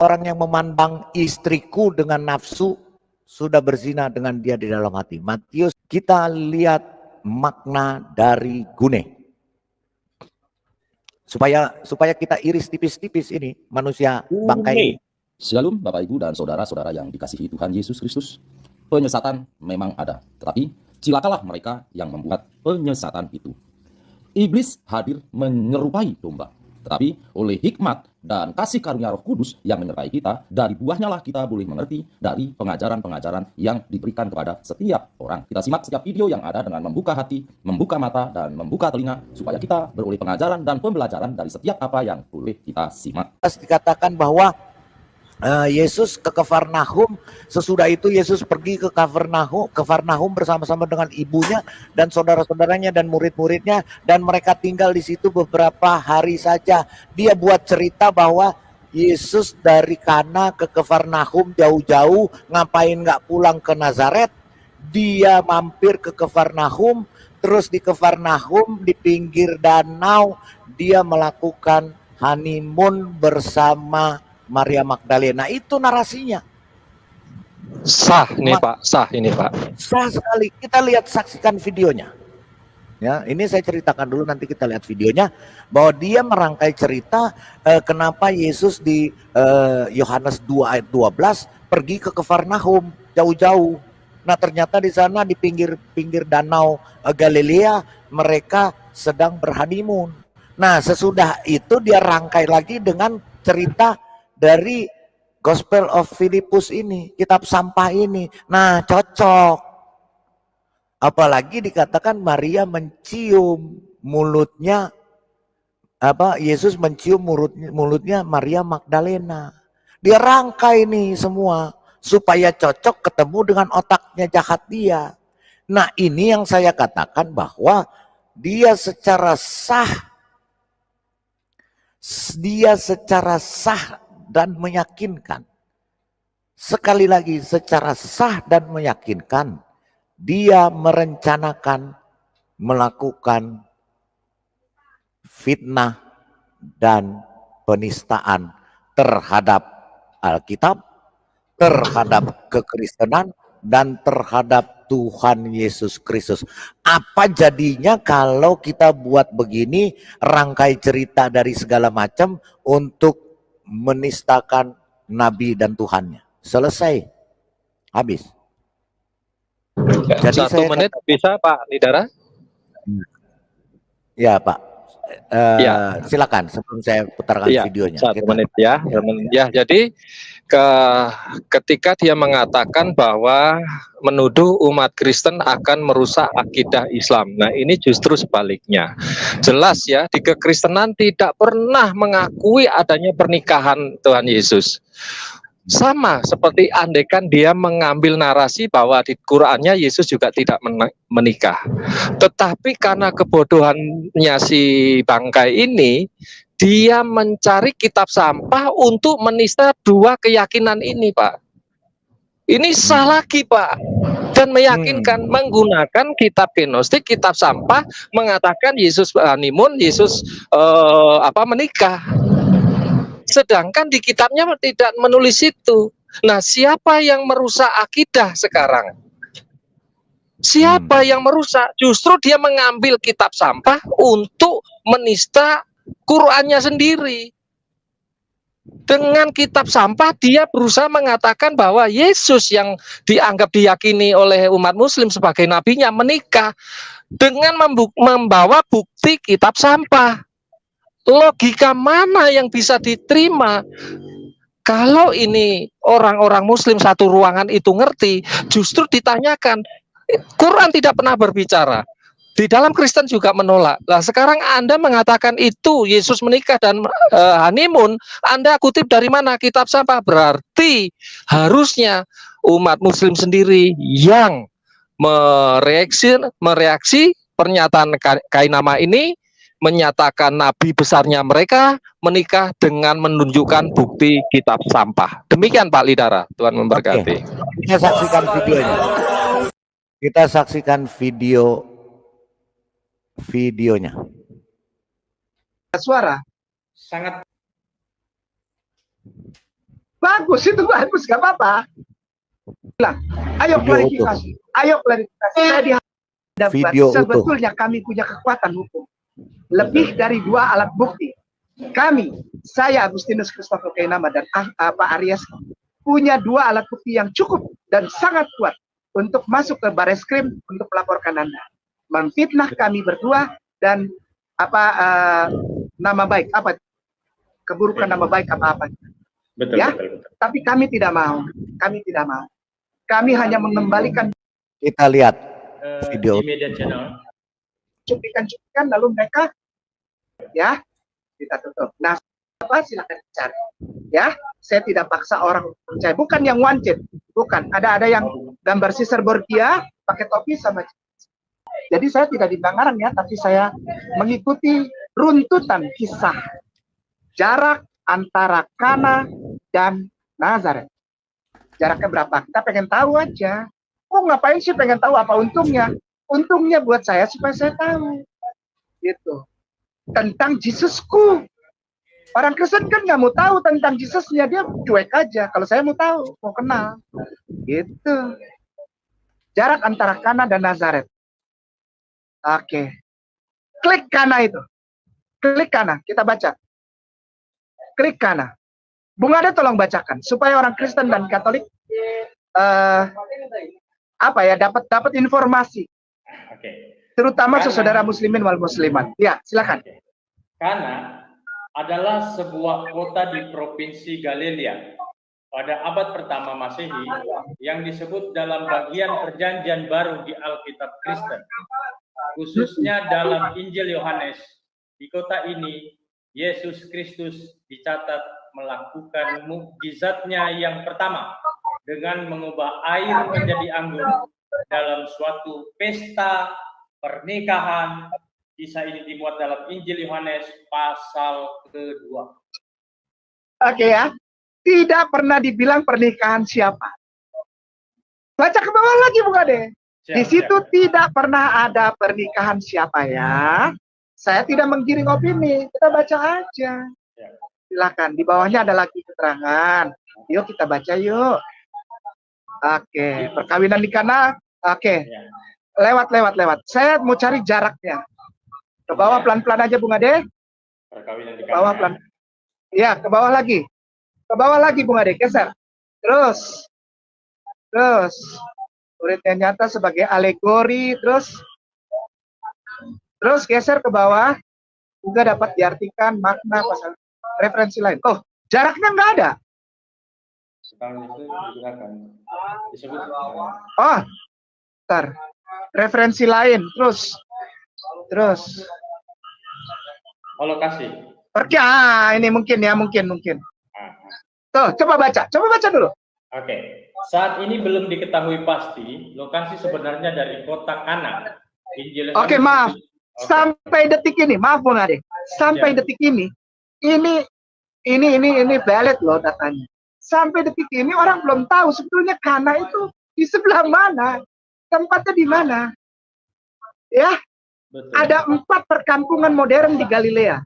orang yang memandang istriku dengan nafsu sudah berzina dengan dia di dalam hati. Matius, kita lihat makna dari gune. Supaya kita iris tipis-tipis ini manusia bangkai ini. Shalom Bapak Ibu dan saudara-saudara yang dikasihi Tuhan Yesus Kristus. Penyesatan memang ada, tetapi cilakalah mereka yang membuat penyesatan itu. Iblis hadir menyerupai domba, tetapi oleh hikmat dan kasih karunia Roh Kudus yang menyertai kita, dari buahnya lah kita boleh mengerti dari pengajaran-pengajaran yang diberikan kepada setiap orang. Kita simak setiap video yang ada dengan membuka hati, membuka mata, dan membuka telinga, supaya kita beroleh pengajaran dan pembelajaran dari setiap apa yang boleh kita simak. Dikatakan bahwa Yesus ke Kafarnaum, sesudah itu Yesus pergi ke Kafarnaum bersama-sama dengan ibunya dan saudara-saudaranya dan murid-muridnya, dan mereka tinggal di situ beberapa hari saja. Dia buat cerita bahwa Yesus dari Kana ke Kafarnaum jauh-jauh, ngapain nggak pulang ke Nazaret? Dia mampir ke Kafarnaum, terus di Kafarnaum di pinggir danau dia melakukan honeymoon bersama Maria Magdalena. Itu narasinya. Sah ini Pak, sah ini Pak. Sah sekali. Kita lihat, saksikan videonya. Ya, ini saya ceritakan dulu, nanti kita lihat videonya, bahwa dia merangkai cerita kenapa Yesus di Yohanes 2 ayat 12 pergi ke Kafarnaum jauh-jauh. Nah, ternyata di sana di pinggir danau Galilea mereka sedang berhoneymoon. Nah, sesudah itu dia rangkai lagi dengan cerita dari Gospel of Philippus ini, kitab sampah ini. Nah, cocok. Apalagi dikatakan Maria mencium mulutnya, Yesus mencium mulutnya Maria Magdalena. Dia rangkai ini semua supaya cocok ketemu dengan otaknya jahat dia. Nah, ini yang saya katakan bahwa dia secara sah dan meyakinkan. Sekali lagi, secara sah dan meyakinkan, dia merencanakan melakukan fitnah dan penistaan terhadap Alkitab, terhadap kekristenan, dan terhadap Tuhan Yesus Kristus. Apa jadinya kalau kita buat begini, rangkai cerita dari segala macam untuk menistakan Nabi dan Tuhannya? Selesai, habis. Jadi 1 menit bisa Pak Lidara? Ya Pak, ya. Silakan sebelum saya putarkan videonya. 1 menit ya. Ya, jadi ketika dia mengatakan bahwa menuduh umat Kristen akan merusak akidah Islam. Nah, ini justru sebaliknya. Jelas ya, di kekristenan tidak pernah mengakui adanya pernikahan Tuhan Yesus. Sama seperti andaikan dia mengambil narasi bahwa di Qurannya Yesus juga tidak menikah. Tetapi karena kebodohannya si bangkai ini, dia mencari kitab sampah untuk menista dua keyakinan ini, Pak. Ini salah lagi, Pak. Dan meyakinkan menggunakan kitab gnostik, kitab sampah, mengatakan Yesus honeymoon, Yesus menikah. Sedangkan di kitabnya tidak menulis itu. Nah, siapa yang merusak akidah sekarang? Siapa yang merusak? Justru dia mengambil kitab sampah untuk menista Qurannya sendiri. Dengan kitab sampah dia berusaha mengatakan bahwa Yesus yang dianggap diyakini oleh umat muslim sebagai nabinya menikah dengan membawa bukti kitab sampah. Logika mana yang bisa diterima? Kalau ini orang-orang muslim satu ruangan itu ngerti, justru ditanyakan, Quran tidak pernah berbicara. Di dalam Kristen juga menolak. Nah, sekarang Anda mengatakan itu Yesus menikah dan honeymoon, Anda kutip dari mana? Kitab sampah. Berarti harusnya umat muslim sendiri yang mereaksi pernyataan Kainama ini, menyatakan nabi besarnya mereka menikah dengan menunjukkan bukti kitab sampah. Demikian Pak Lidara, Tuhan memberkati. Kita saksikan videonya. Kita saksikan videonya. Suara sangat bagus, itu bagus, gak apa-apa. Ayo klarifikasi, Saya dihadapkan, Video sebetulnya kami punya kekuatan hukum. Lebih dari 2 alat bukti. Saya Agustinus Christopher Keinama dan Pak Aries punya 2 alat bukti yang cukup dan sangat kuat untuk masuk ke Bareskrim untuk melaporkan Anda. Memfitnah kami berdua dan nama baik, keburukan nama baik apa-apa. Betul, ya? betul. Tapi kami tidak mau. Kami hanya mengembalikan. Kita lihat Di video media channel. Cuplikan lalu mereka ya kita tutup. Nah, silakan cari. Ya, saya tidak paksa orang percaya. Bukan yang wanted, bukan. Ada yang gambar Caesar Borgia pakai topi sama. Jadi saya tidak dibangarang ya, tapi saya mengikuti runtutan kisah jarak antara Kana dan Nazaret. Jaraknya berapa? Kita pengen tahu aja. Oh, ngapain sih pengen tahu, apa untungnya? Untungnya buat saya supaya saya tahu. Gitu. Tentang Jesusku. Orang Kristen kan nggak mau tahu tentang Jesusnya, dia cuek aja. Kalau saya mau tahu, mau kenal. Gitu. Jarak antara Kana dan Nazaret. Oke. Klik Kana itu. Klik Kana, kita baca. Klik Kana. Bung Ade tolong bacakan supaya orang Kristen dan Katolik dapat informasi. Oke. Terutama saudara muslimin wal muslimat. Ya, silakan. Kana adalah sebuah kota di provinsi Galilea pada abad pertama Masehi yang disebut dalam bagian Perjanjian Baru di Alkitab Kristen. Khususnya dalam Injil Yohanes, di kota ini Yesus Kristus dicatat melakukan mukjizatnya yang pertama dengan mengubah air menjadi anggur dalam suatu pesta pernikahan. Kisah ini dimuat dalam Injil Yohanes pasal kedua. Oke ya, tidak pernah dibilang pernikahan siapa. Baca ke bawah lagi Bung Ade. Di situ tidak pernah ada pernikahan siapa ya. Saya tidak menggiring opini, kita baca aja. Silakan, di bawahnya ada lagi keterangan. Yuk kita baca yuk. Oke, perkawinan di Kana. Oke, lewat. Saya mau cari jaraknya. Ke bawah pelan-pelan aja Bung Ade. Perkawinan di Ke bawah pelan. Ya, ke bawah lagi. Ke bawah lagi Bung Ade, geser. Terus. Muridnya nyata sebagai alegori. Terus geser ke bawah. Juga dapat diartikan makna pasal referensi lain. Oh, jaraknya nggak ada. Sekarang itu digunakan. Disebut. Oh, bentar. Referensi lain. Terus. Lokasi. Oke, ini mungkin. Tuh, coba baca dulu. Oke. Saat ini belum diketahui pasti lokasi sebenarnya dari kota Kana. Oke, maaf. Sampai detik ini, maaf Bung Ade. Sampai detik ini valid loh datanya. Sampai detik ini orang belum tahu sebetulnya Kana itu di sebelah mana, tempatnya di mana. Ya, betul. Ada 4 perkampungan modern di Galilea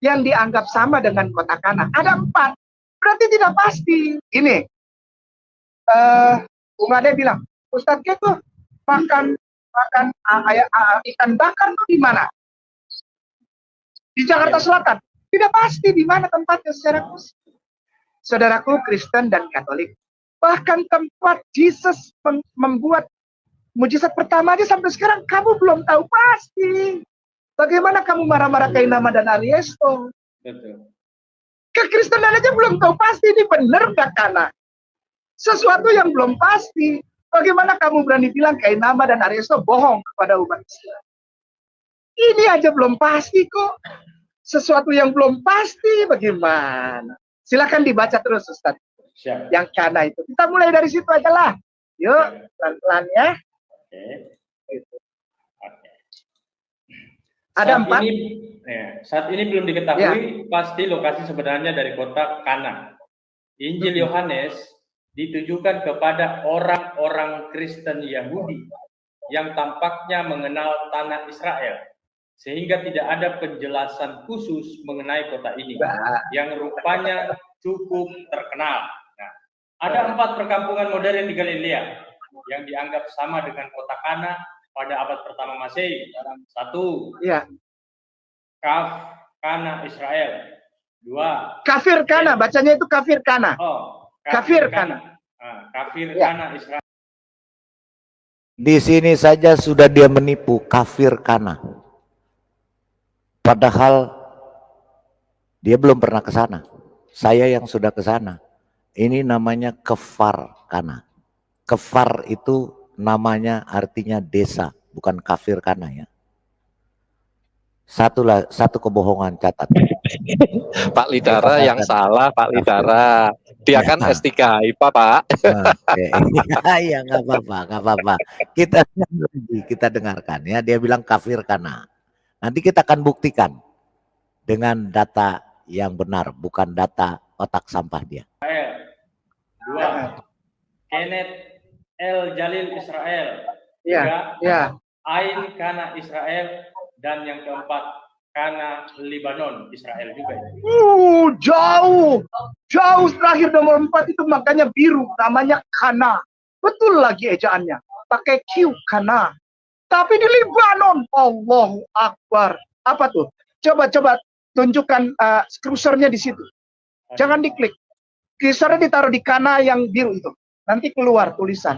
yang dianggap sama dengan kota Kana. Ada 4, berarti tidak pasti. Ini, Bung Ade bilang, Ustadz itu makan ikan bakar tuh di mana? Di Jakarta Selatan. Tidak pasti di mana tempatnya secara khusus. Saudaraku Kristen dan Katolik, bahkan tempat Yesus membuat mujizat pertama aja sampai sekarang kamu belum tahu pasti. Bagaimana kamu marah-marah Keinama dan Ariesto? Betul. Kekristenan aja belum tahu pasti ini benar nggak Kana. Sesuatu yang belum pasti. Bagaimana kamu berani bilang Keinama dan Ariesto bohong kepada umat Islam? Ini aja belum pasti kok. Sesuatu yang belum pasti bagaimana? Silakan dibaca terus Ustaz. Siap. Yang Kana itu. Kita mulai dari situ aja lah. Yuk, pelan-pelan ya. Oke. Oke. Ada 4. Saat ini belum diketahui pasti lokasi sebenarnya dari kota Kana. Injil Yohanes ditujukan kepada orang-orang Kristen Yahudi yang tampaknya mengenal tanah Israel, sehingga tidak ada penjelasan khusus mengenai kota ini yang rupanya cukup terkenal. Nah, Ada 4 perkampungan modern di Galilea yang dianggap sama dengan kota Kana pada abad pertama Masehi. 1. Iya. Kana Israel. 2. Kafir Kana, bacanya itu kafir Kana. Oh, Kafir Kana. Kafir Ya. Kana Israel. Di sini saja sudah dia menipu, kafir Kana. Padahal dia belum pernah ke sana. Saya yang sudah ke sana. Ini namanya kefar Kana. Kefar itu namanya artinya desa, bukan kafir Kana ya. Satu kebohongan catat. Pak Lidara yang salah, Pak Lidara. Dia kan Ya. S3 IPA, Pak. Oke, ya nggak apa-apa. Kita dengarkan ya. Dia bilang kafir Kana. Nanti kita akan buktikan dengan data yang benar, bukan data otak sampah dia. 2. Kenneth El Jalil Israel. 3. Ya. Ain Kana Israel. Dan yang keempat, Kana Libanon Israel juga. Jauh terakhir nomor 4 itu makanya biru, namanya Kana. Betul lagi ejaannya, pakai Q, Kana. Tapi di Libanon, Allahu Akbar. Apa tuh? Coba tunjukkan kursornya di situ. Jangan diklik. Kursornya ditaruh di Kana yang biru itu. Nanti keluar tulisan.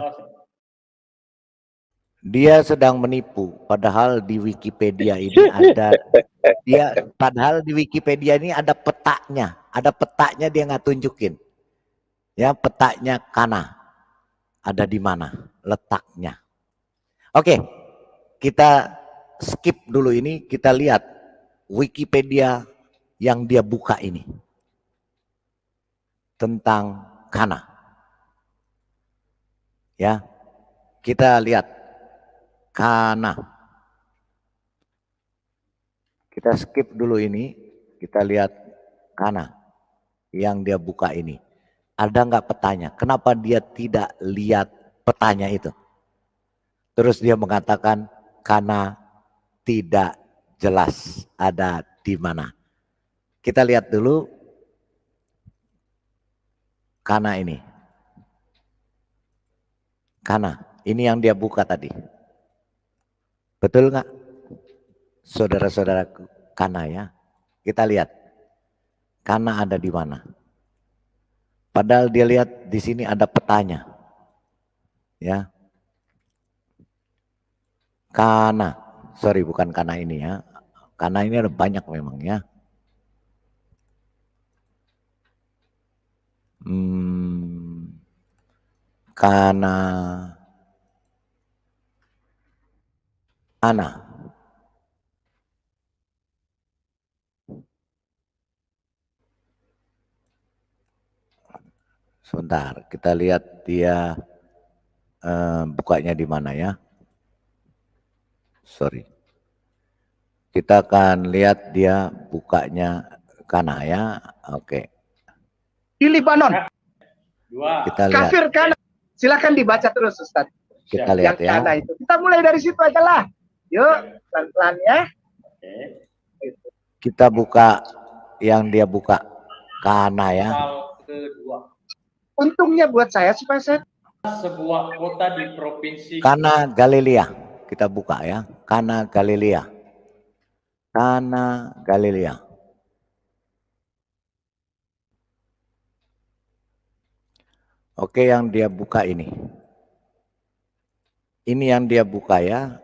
Dia sedang menipu, padahal di Wikipedia ini ada ada petanya dia nggak tunjukin. Ya, petanya Kana ada di mana letaknya. Oke, kita skip dulu ini, kita lihat Wikipedia yang dia buka ini tentang Kana. Ya, kita lihat Kana. Kita skip dulu ini, kita lihat Kana yang dia buka ini. Ada nggak petanya? Kenapa dia tidak lihat petanya itu? Terus dia mengatakan Kana tidak jelas ada di mana. Kita lihat dulu Kana ini. Kana, ini yang dia buka tadi. Betul nggak? Saudara-saudaraku, Kana ya. Kita lihat. Kana ada di mana? Padahal dia lihat di sini ada petanya. Ya. Kana. Sorry, bukan Kana ini ya. Kana ini ada banyak memang ya. Kana. Sebentar, kita lihat dia bukanya di mana ya. Sorry. Kita akan lihat dia bukanya Kana ya. Oke. Di Libanon. 2. Kita lihat. Kafir Kana. Silakan dibaca terus, Ustaz. Kita lihat yang ya. Kana itu. Kita mulai dari situ aja lah. Yuk, pelan-pelan ya. Kita buka yang dia buka Kana ya. Kedua. Untungnya buat saya supaya saya Sebuah kota di provinsi Kana Galilea. Kita buka ya. Kana Galilea. Kana Galilea. Oke, yang dia buka ini. Ini yang dia buka ya.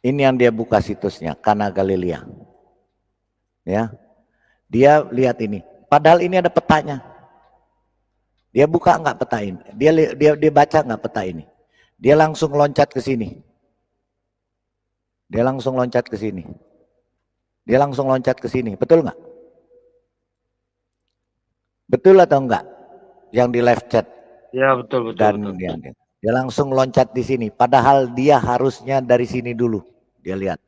Ini yang dia buka situsnya, Kana Galilea. Ya. Dia lihat ini. Padahal ini ada petanya. Dia buka nggak peta ini? Dia baca nggak peta ini? Dia langsung loncat ke sini. Dia langsung loncat ke sini. Dia langsung loncat ke sini. Betul nggak? Betul atau enggak? Yang di live chat. Ya, betul. Dan dia langsung loncat di sini. Padahal dia harusnya dari sini dulu. Dia lihat.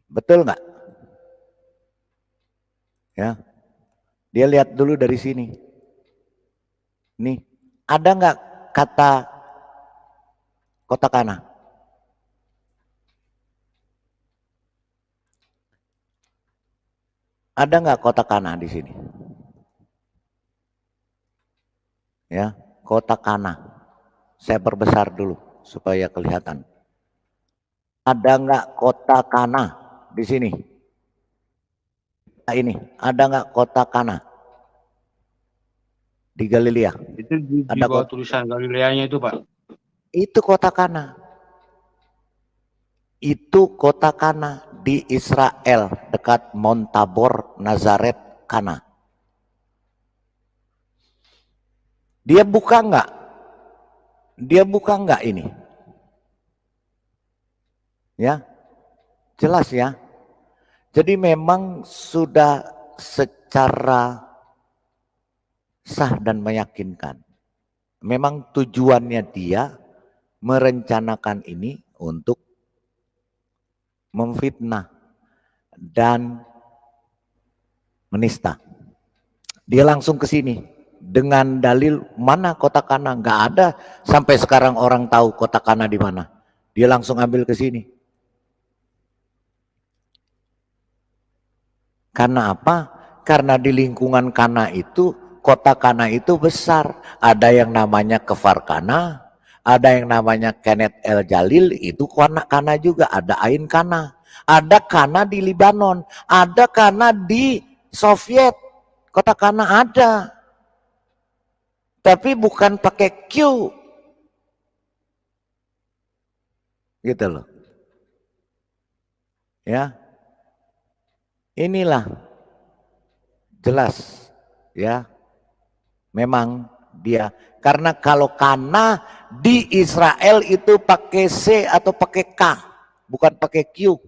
Betul nggak? Ya. Dia lihat dulu dari sini. Nih, ada nggak kata kota Kana? Ada nggak kota Kana di sini? Ya, kota Kana. Saya perbesar dulu supaya kelihatan. Ada nggak kota Kana di sini? Ini, ada nggak kota Kana di Galilea? Itu di Ada bawah kota, tulisan Galileanya itu, Pak. itu kota Kana. Itu kota Kana di Israel dekat Mount Tabor, Nazaret, Kana. Dia buka nggak? Dia buka nggak ini? Ya, jelas ya. Jadi memang sudah secara sah dan meyakinkan. Memang tujuannya dia merencanakan ini untuk memfitnah dan menista. Dia langsung ke sini dengan dalil mana kota Kana, nggak ada sampai sekarang orang tahu kota Kana di mana. Dia langsung ambil ke sini. Karena apa? Karena di lingkungan Kana itu, kota Kana itu besar. Ada yang namanya Kefar Kana, ada yang namanya Kenneth El Jalil, itu Kana juga. Ada Ain Kana, ada Kana di Libanon, ada Kana di Soviet. Kota Kana ada, tapi bukan pakai Q, gitu loh. Ya, inilah jelas ya, memang dia, karena kalau Kana di Israel itu pakai C atau pakai K, bukan pakai Q.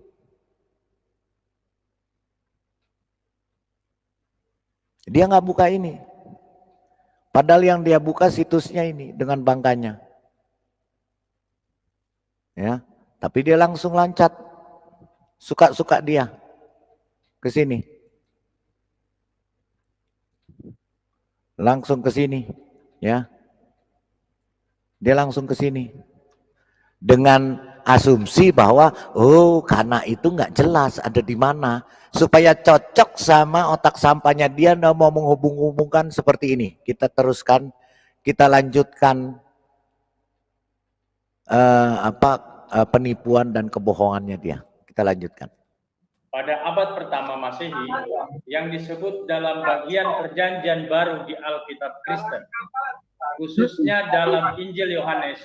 Dia nggak buka ini, padahal yang dia buka situsnya ini dengan bangkanya ya, tapi dia langsung lancat, suka-suka dia ke sini. Langsung ke sini ya. Dia langsung ke sini dengan asumsi bahwa oh, Kana itu nggak jelas ada di mana, supaya cocok sama otak sampahnya dia mau menghubung-hubungkan seperti ini. Kita teruskan, kita lanjutkan penipuan dan kebohongannya dia. Kita lanjutkan. Pada abad pertama Masehi yang disebut dalam bagian Perjanjian Baru di Alkitab Kristen, khususnya dalam Injil Yohanes,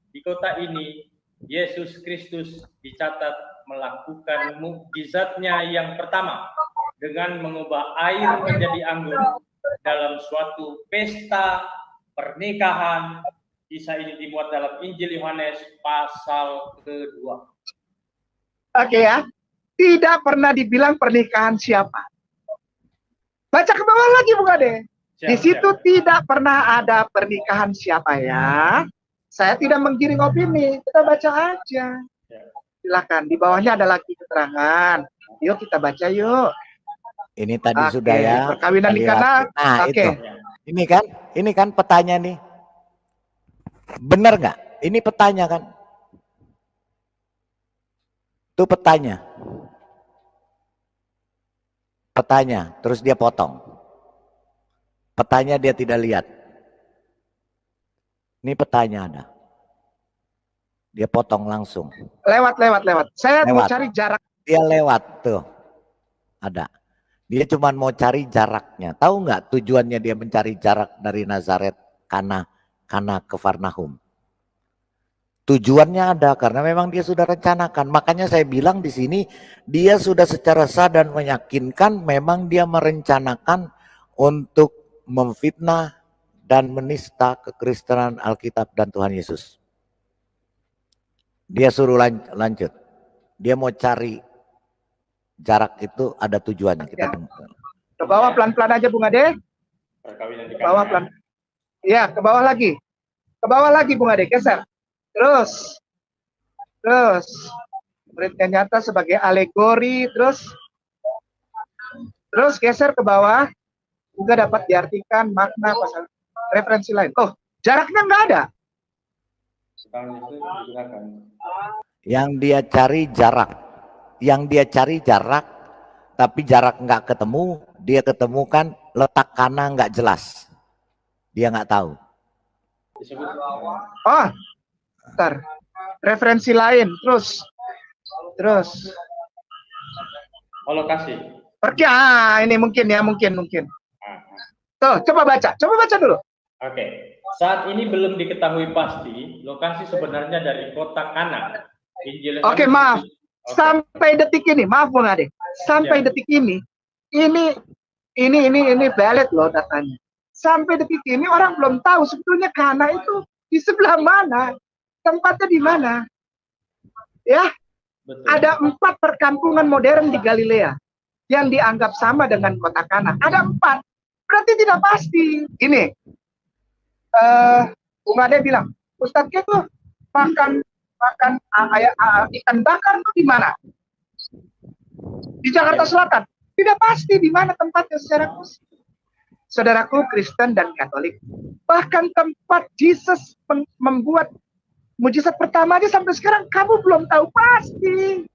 di kota ini Yesus Kristus dicatat melakukan mukjizatnya yang pertama dengan mengubah air menjadi anggur dalam suatu pesta pernikahan. Kisah ini dimuat dalam Injil Yohanes pasal kedua. Oke ya. Tidak pernah dibilang pernikahan siapa. Baca ke bawah lagi Bung Ade. Di situ tidak pernah ada pernikahan siapa ya. Saya tidak menggiring opini, kita baca aja. Silakan, di bawahnya ada lagi keterangan. Yuk kita baca yuk. Ini tadi sudah ya. Perkawinan di Kana. Nah itu, ini kan petanya nih. Benar nggak? Ini petanya kan? Itu petanya. Petanya, terus dia potong. Petanya dia tidak lihat. Ini petanya ada. Dia potong langsung. Lewat. Saya mau cari jarak. Dia lewat tuh. Ada. Dia cuma mau cari jaraknya. Tahu nggak tujuannya dia mencari jarak dari Nazaret, Kana ke Kafarnaum? Tujuannya ada karena memang dia sudah rencanakan. Makanya saya bilang di sini dia sudah secara sah dan meyakinkan memang dia merencanakan untuk memfitnah dan menista kekristenan Alkitab dan Tuhan Yesus. Dia suruh lanjut. Dia mau cari jarak itu ada tujuannya. Kita ke bawah pelan-pelan aja Bung Ade. Ke bawah pelan. Ya, ke bawah lagi. Ke bawah lagi Bung Ade, geser. Terus muridnya nyata sebagai alegori, terus geser ke bawah juga dapat diartikan makna pasal referensi lain. Oh, jaraknya nggak ada. Yang dia cari jarak, tapi jarak nggak ketemu, dia ketemukan letak Kana nggak jelas, dia nggak tahu. Disebut Oh, bentar. Referensi lain, terus lokasi. Oke, ini mungkin ya, mungkin. Ah, Tuh, coba baca dulu. Oke. Saat ini belum diketahui pasti lokasi sebenarnya dari kota Kana. Injil Oke, Yohanes- maaf. Oke. Sampai detik ini, maaf Bung Ade. Sampai Ya. detik ini valid loh datanya. Sampai detik ini orang belum tahu sebetulnya Kana itu di sebelah mana, tempatnya di mana. Ya, Betul. ada 4 perkampungan modern di Galilea yang dianggap sama dengan kota Kana. Ada 4, berarti tidak pasti. Ini, Bung Ade bilang, Ustadz itu makan ikan bakar itu di mana? Di Jakarta Selatan. Tidak pasti di mana tempatnya secara khusus. Saudaraku Kristen dan Katolik, bahkan tempat Yesus membuat mujizat pertama aja sampai sekarang kamu belum tahu pasti.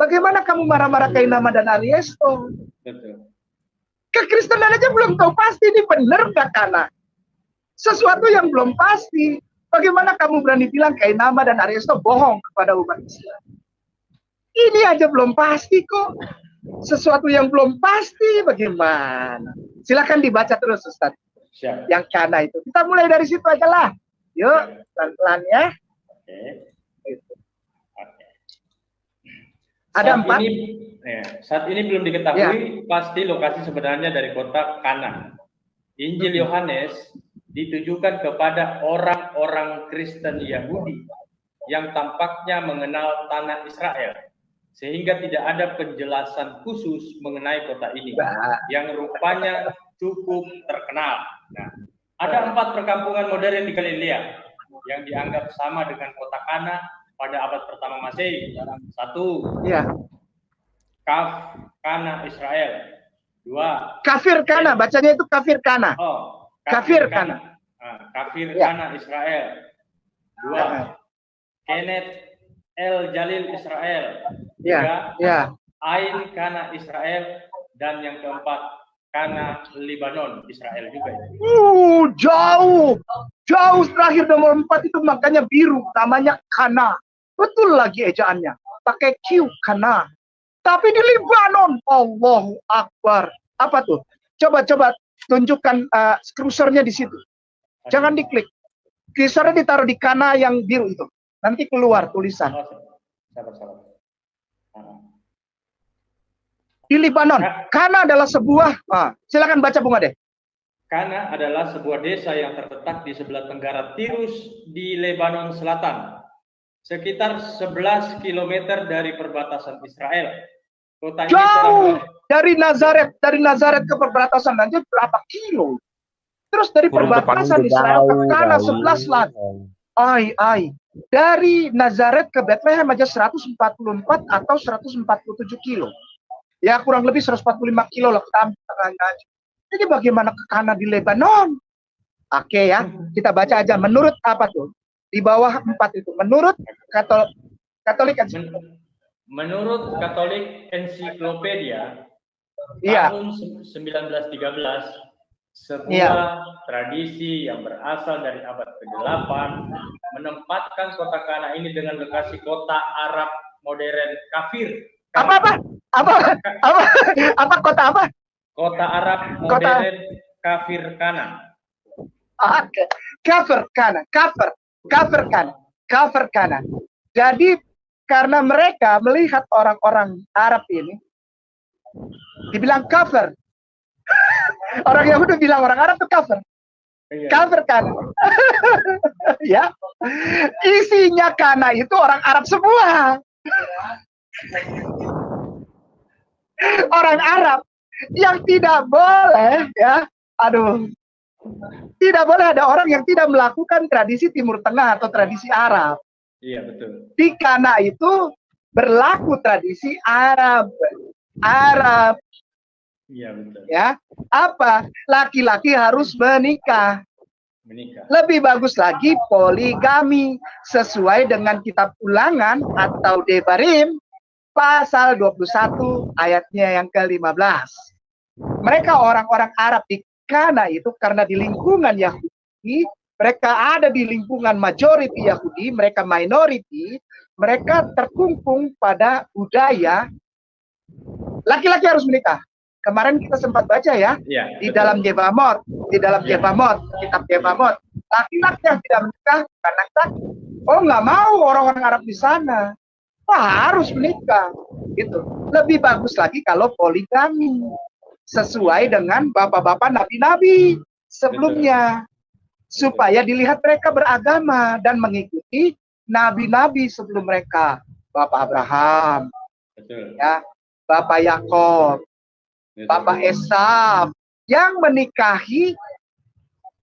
Bagaimana kamu marah-marah ke Nama dan Ariesto? Betul. Kekristenan aja belum tahu pasti ini benar nggak Kana. Sesuatu yang belum pasti. Bagaimana kamu berani bilang Kiai Nama dan Ariesto bohong kepada umat Islam? Ini aja belum pasti kok. Sesuatu yang belum pasti bagaimana? Silakan dibaca terus Ustaz. Siap. Yang Kana itu. Kita mulai dari situ aja lah. Yuk, pelan-pelan ya. Oke. Gitu. Oke. Ada Saat 4. Saat ini belum diketahui pasti lokasi sebenarnya dari kota Kana. Injil Yohanes ditujukan kepada orang-orang Kristen Yahudi yang tampaknya mengenal tanah Israel, sehingga tidak ada penjelasan khusus mengenai kota ini yang rupanya cukup terkenal. Nah, ada 4 perkampungan modern di Galilea yang dianggap sama dengan kota Kana pada abad pertama Masehi. 1. Ya. Kana Israel. 2. Kafir Kana, bacanya itu kafir Kana. Kafir Kana. Kafir Ya. Kana Israel. 2. Kenneth El Jalil Israel. 3. Ya. Ain Kana Israel. Dan yang keempat, Kana Libanon Israel juga. Jauh terakhir nomor 4 itu makanya biru, namanya Kana. Betul lagi ejaannya, pakai Q, Kana. Tapi di Libanon, Allahu Akbar. Apa tuh? Coba tunjukkan cursornya di situ. Jangan diklik. Cursornya ditaruh di Kana yang biru itu. Nanti keluar tulisan. Sabar. Di Libanon. Kana adalah sebuah, silakan baca Bung Ade. Kana adalah sebuah desa yang terletak di sebelah tenggara Tirus di Lebanon Selatan. Sekitar 11 km dari perbatasan Israel. Kotanya Jauh dari Nazaret ke perbatasan aja berapa kilo? Terus dari perbatasan Israel ke Kana 11 lagi. Dari Nazaret ke Bethlehem aja 144 atau 147 kilo. Ya kurang lebih 145 kilo lah kita ambil. Jadi bagaimana ke Kana di Lebanon? Oke ya, kita baca aja. Menurut apa tuh? Di bawah 4 itu. Menurut Katolik Menurut Katolik Ensiklopedia tahun 1913, sebuah tradisi yang berasal dari abad ke-8 menempatkan kota Kana ini dengan lokasi kota Arab modern kafir. Apa kota apa? Kota Arab modern kafir Kana. Kafir Kana. Jadi karena mereka melihat orang-orang Arab ini dibilang kafir. Orang Yahudi bilang orang Arab itu kafir. Kafir Kana. Ya. Isinya Kana itu orang Arab semua. Orang Arab yang tidak boleh tidak boleh ada orang yang tidak melakukan tradisi Timur Tengah atau tradisi Arab. Iya betul. Di Kana itu berlaku tradisi Arab. Iya betul. Ya, apa? Laki-laki harus menikah. Lebih bagus lagi poligami sesuai dengan kitab Ulangan atau Devarim pasal 21 ayatnya yang ke-15. Mereka orang-orang Arab di Kana itu karena di lingkungan Yahudi, mereka ada di lingkungan majority Yahudi, mereka minority, mereka terkungkung pada budaya laki-laki harus menikah. Kemarin kita sempat baca ya, di dalam Yevamot, kitab Yevamot, laki-laki yang tidak menikah karena sakit. Oh, nggak mau orang-orang Arab di sana. Wah, harus menikah. Gitu. Lebih bagus lagi kalau poligami, sesuai dengan bapak-bapak nabi-nabi sebelumnya, supaya dilihat mereka beragama dan mengikuti nabi-nabi sebelum mereka. Bapak Abraham, ya, Bapak Yakob, Bapak Esau yang menikahi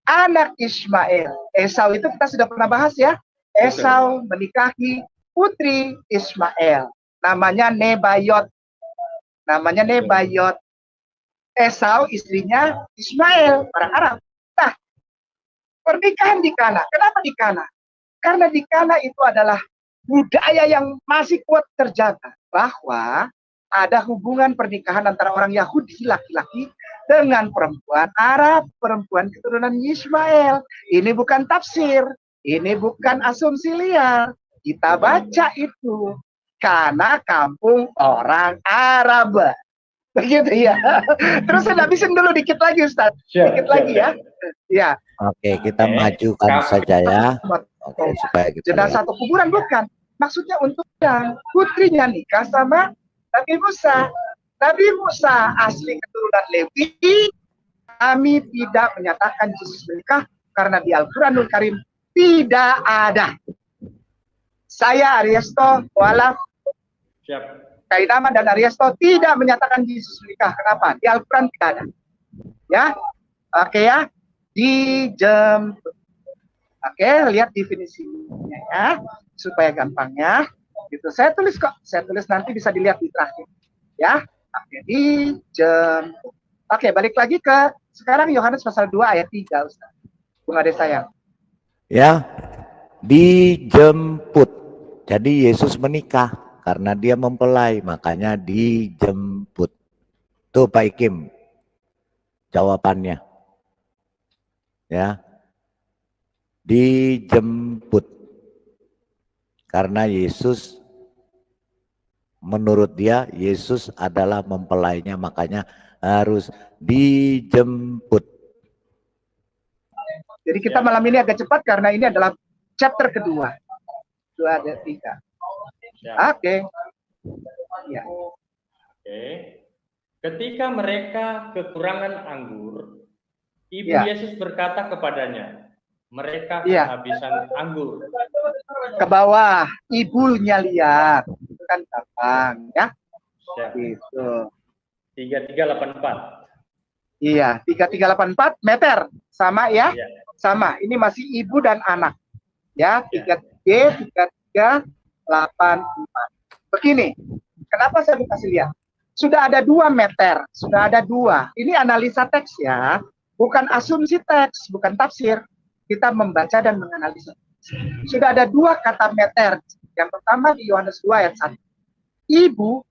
anak Ismail. Esau itu kita sudah pernah bahas ya. Esau menikahi putri Ismail. Namanya Nebayot. Esau istrinya Ismail, orang Arab. Nah, pernikahan di Kana. Kenapa di Kana? Karena di Kana itu adalah budaya yang masih kuat terjaga. Bahwa ada hubungan pernikahan antara orang Yahudi laki-laki dengan perempuan Arab, perempuan keturunan Ismail. Ini bukan tafsir, ini bukan asumsi liar. Kita baca itu karena kampung orang Arab. Begitu ya. Terus saya habisin dulu dikit lagi Ustaz. Dikit lagi ya. Ya. Oke, kita majukan saja ya. Oke, supaya kita jenazah satu kuburan bukan. Maksudnya untuk yang putrinya nikah sama Nabi Musa. Nabi Musa asli keturunan Lewi. Kami tidak menyatakan Yesus menikah karena di Al-Quranul Karim tidak ada. Saya Ariesto Walaf Kainama dan Ariesto tidak menyatakan Yesus menikah. Kenapa? Di Al-Quran tidak ada. Ya, oke ya. Dijemput. Oke, lihat definisinya ya, supaya gampangnya. Gitu. Saya tulis kok. Saya tulis nanti bisa dilihat di terakhir. Ya. Oke, dijemput. Oke, balik lagi ke sekarang Yohanes pasal 2 ayat 3, Ustaz. Bung Ade sayang. Ya, dijemput. Jadi Yesus menikah karena dia mempelai, makanya dijemput. Tuh Pak Ikim jawabannya. Ya. Dijemput. Karena Yesus, menurut dia, Yesus adalah mempelainya, makanya harus dijemput. Jadi kita malam ini agak cepat karena ini adalah chapter kedua. 2 ada 3. Oke. Ya. Oke. Ketika mereka kekurangan anggur, Ibu Yesus berkata kepadanya, mereka kehabisan anggur. Ke bawah, ibunya lihat. Itu kan gampang ya. Gitu. 3384. Iya, 3384 meter. Sama ya? Sama. Ini masih ibu dan anak. Ya, 3G 3384. Begini. Kenapa saya kasih lihat? Sudah ada 2 meter, sudah ada 2. Ini analisa teks ya. Bukan asumsi teks, bukan tafsir. Kita membaca dan menganalisa. Sudah ada 2 kata meter. Yang pertama di Yohanes 2 ayat 1. Ibu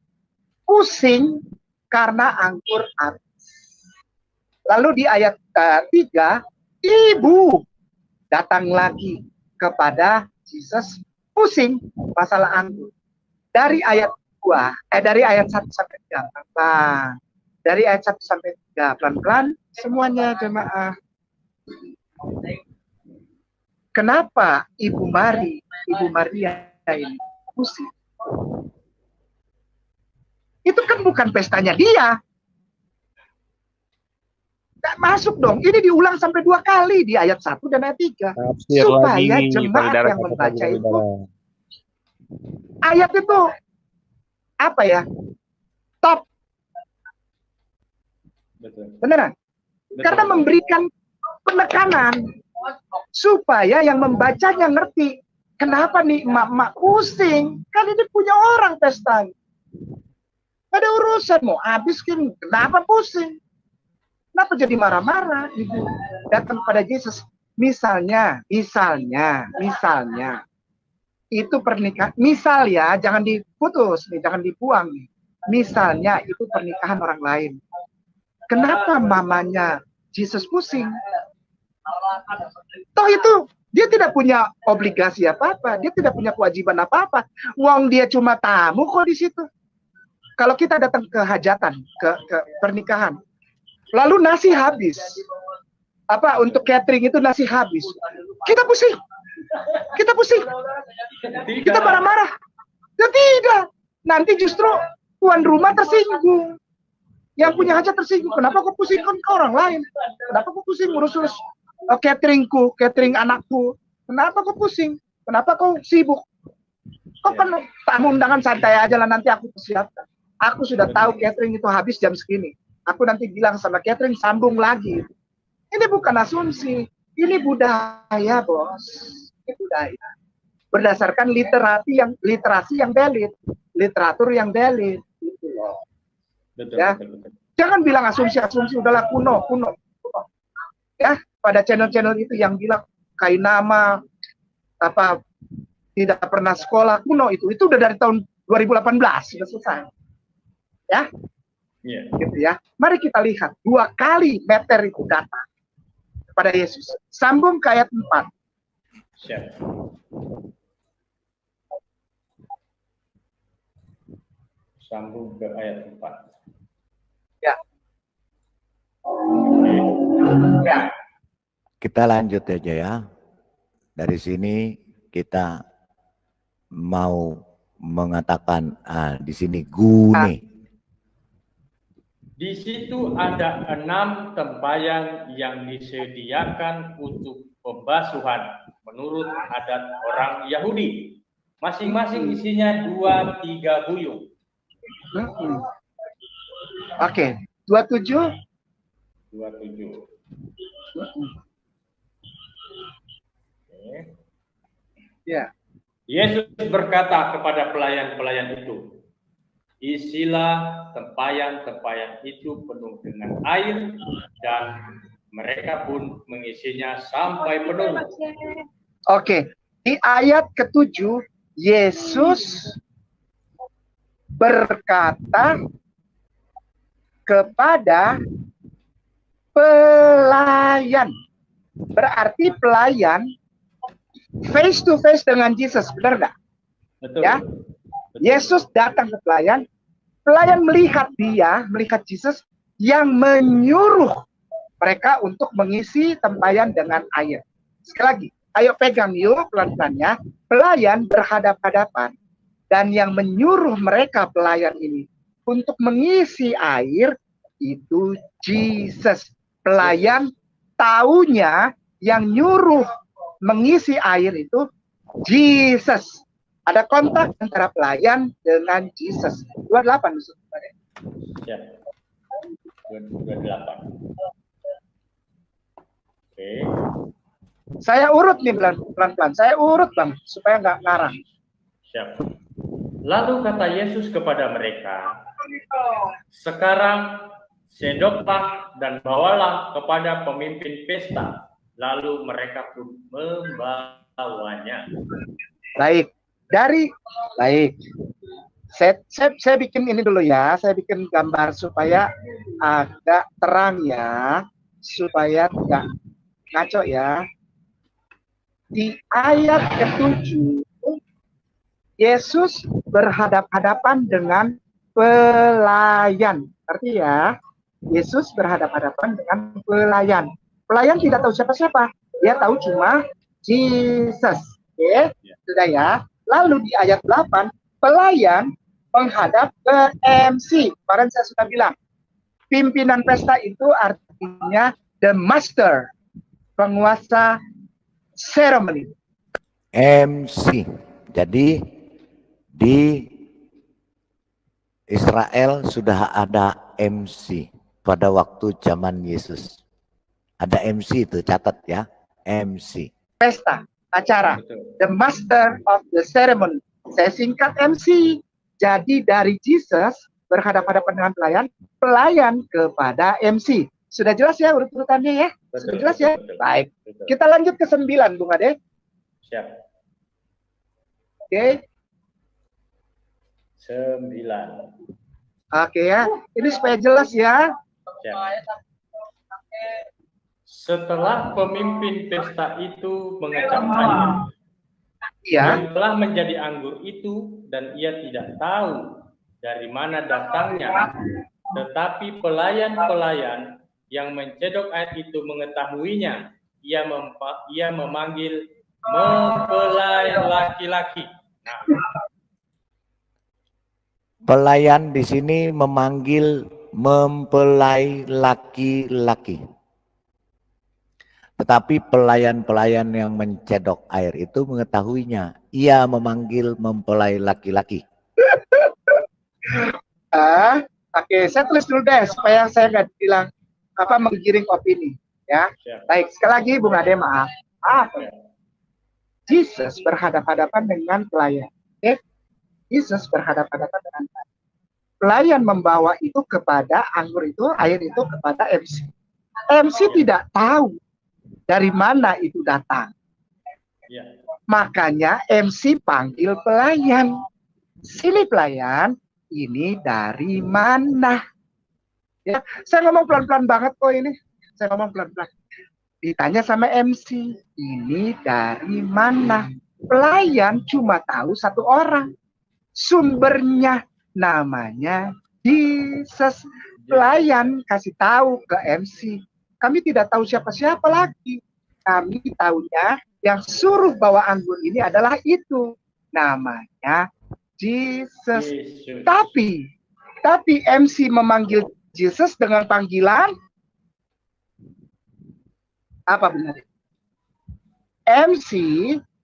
pusing karena anggur habis. Lalu di ayat 3, ibu datang lagi kepada Yesus pusing masalah anggur. Dari ayat 2, dari ayat 1 sampai 3 pelan-pelan. Dari ayat 1 sampai 3 pelan-pelan semuanya jemaah. Kenapa Ibu Maria ini pusing? Itu kan bukan pestanya dia. Nggak masuk dong. Ini diulang sampai 2 kali di ayat 1 dan ayat 3. Supaya jemaat yang membaca itu, ayat itu apa ya? Top. Beneran? Karena memberikan penekanan supaya yang membacanya ngerti. Kenapa nih emak-emak pusing? Kan ini punya orang pesta. Gak ada urusan, mau habis kan. Kenapa pusing? Kenapa jadi marah-marah? Ibu datang pada Yesus. Misalnya, itu pernikahan. Misal ya, jangan diputus nih, jangan dibuang nih. Misalnya itu pernikahan orang lain. Kenapa mamanya Jesus pusing? Toh itu dia tidak punya obligasi apa-apa, dia tidak punya kewajiban apa-apa. Wong dia cuma tamu kok di situ. Kalau kita datang ke hajatan, ke pernikahan, lalu nasi habis, apa untuk catering itu nasi habis, kita pusing, kita marah-marah. Ya tidak, nanti justru tuan rumah tersinggung, yang punya hajat tersinggung. Kenapa kau pusing ke orang lain? Kenapa kau pusing ngurus-urus cateringku, catering anakku? Kenapa kau pusing? Kenapa kau sibuk? Kau kan tamu undangan santai aja lah, nanti aku persiapkan. Aku sudah tahu catering itu habis jam segini. Aku nanti bilang sama catering sambung lagi. Ini bukan asumsi, ini budaya, bos. Ini budaya. Berdasarkan literasi yang valid, literatur yang valid. Gitu loh. Betul, Ya. betul. Jangan bilang asumsi udahlah kuno. Ya, pada channel-channel itu yang bilang Kainama apa tidak pernah sekolah, kuno itu udah dari tahun 2018 sudah selesai. Ya. Yeah. Gitu ya. Mari kita lihat 2 kali meter itu datang kepada Yesus. Sambung ke ayat 4. Siap. Sambung ke ayat 4. Ya. Ya. Kita lanjut aja ya. Dari sini kita mau mengatakan di sini gune. Di situ ada 6 tempayan yang disediakan untuk pembasuhan menurut adat orang Yahudi. Masing-masing isinya 2-3 buyung. Oke, 27. 27. Oke. Ya. Yesus berkata kepada pelayan-pelayan itu, isilah tempayan-tempayan itu penuh dengan air, dan mereka pun mengisinya sampai penuh. Oke, di ayat ke-7 Yesus berkata kepada pelayan. Berarti pelayan face to face dengan Jesus, benar nggak? Betul. Ya. Betul. Yesus datang ke pelayan. Pelayan melihat Jesus yang menyuruh mereka untuk mengisi tempayan dengan air. Sekali lagi, ayo pegang yuk pelan-pelan ya. Pelayan berhadap-hadapan, dan yang menyuruh mereka pelayan ini untuk mengisi air itu Jesus. Pelayan taunya yang nyuruh mengisi air itu Jesus. Ada kontak antara pelayan dengan Jesus. 28 maksud saya. Ya. 28. Oke. Saya urut nih pelan-pelan. Saya urut bang supaya nggak ngarang. Siap. Lalu kata Yesus kepada mereka, sekarang sendoklah dan bawalah kepada pemimpin pesta. Lalu mereka pun membawanya. Baik. Saya bikin ini dulu ya. Saya bikin gambar supaya agak terang ya, supaya tidak ngaco ya. Di ayat ke-7 Yesus berhadap-hadapan dengan pelayan. Artinya Yesus berhadap-hadapan dengan pelayan. Pelayan tidak tahu siapa-siapa. Dia tahu cuma Jesus. Oke, sudah ya. Lalu di ayat 8, pelayan menghadap ke MC. Kemarin saya sudah bilang, pimpinan pesta itu artinya the master, penguasa ceremony. MC. Jadi di Israel sudah ada MC pada waktu zaman Yesus. Ada MC itu, catat ya, MC. Pesta, acara. Betul. The master of the ceremony. Saya singkat MC. Jadi dari Jesus berhadapan-hadapan dengan pelayan, pelayan kepada MC. Sudah jelas ya urut-urutannya ya? Sudah jelas ya? Baik. Betul. Kita lanjut ke 9, Bung Ade. Siap. Oke. 9. Oke ya. Ini supaya jelas ya. Ya. Setelah pemimpin pesta itu mengecap air Iya. yang telah menjadi anggur itu, dan ia tidak tahu dari mana datangnya, tetapi pelayan-pelayan yang mencedok air itu mengetahuinya, ia memanggil mempelai laki-laki. Nah, Pelayan di sini memanggil mempelai laki-laki. Tetapi pelayan-pelayan yang mencedok air itu mengetahuinya. Ia memanggil mempelai laki-laki. Oke, saya tulis dulu deh supaya saya nggak bilang menggiring opini. Ya. Baik, sekali lagi Bung Ade, maaf. Jesus berhadapan-hadapan dengan pelayan. Jesus berhadapan-hadapan dengan pelayan. Pelayan membawa itu kepada anggur itu, air itu kepada MC. MC tidak tahu dari mana itu datang. Makanya MC panggil pelayan. Sini pelayan, ini dari mana? Ya, saya ngomong pelan-pelan banget kok ini. Saya ngomong pelan-pelan. Ditanya sama MC, ini dari mana? Pelayan cuma tahu satu orang. Sumbernya namanya Jesus. Pelayan kasih tahu ke MC. Kami tidak tahu siapa-siapa lagi. Kami tahunya yang suruh bawa anggur ini adalah itu. Namanya Jesus. Tapi MC memanggil Jesus dengan panggilan apa benar? MC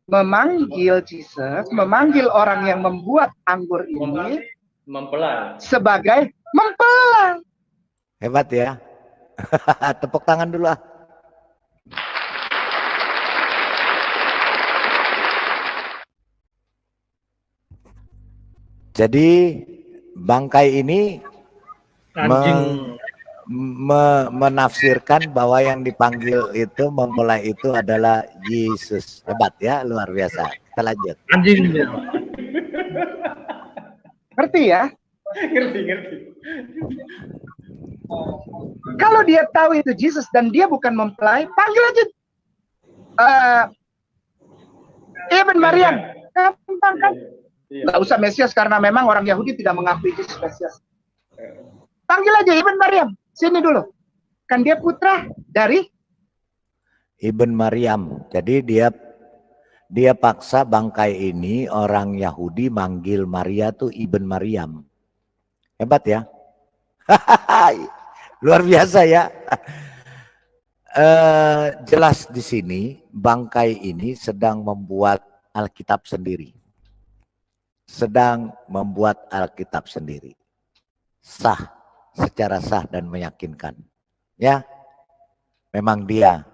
memanggil Jesus, memanggil orang yang membuat anggur ini mempelai sebagai mempelai. Hebat ya. Tepuk tangan dulu ah. Jadi bangkai ini menafsirkan bahwa yang dipanggil itu mempelai itu adalah Yesus. Hebat ya, luar biasa. Kita lanjut. Anjing. Ngerti ya? Ngerti. Kalau dia tahu itu Yesus dan dia bukan mempelai, panggil aja Ibn Maryam. Gampang kan? Nggak usah Mesias karena memang orang Yahudi tidak mengakui Yesus Mesias. Panggil aja Ibn Maryam. Sini dulu. Kan dia putra dari Ibn Maryam. Jadi dia paksa bangkai ini orang Yahudi manggil Maria tuh Ibn Maryam. Hebat ya. Luar biasa ya. Jelas di sini bangkai ini sedang membuat Alkitab sendiri. Sedang membuat Alkitab sendiri. Sah, secara sah dan meyakinkan. Ya. Memang dia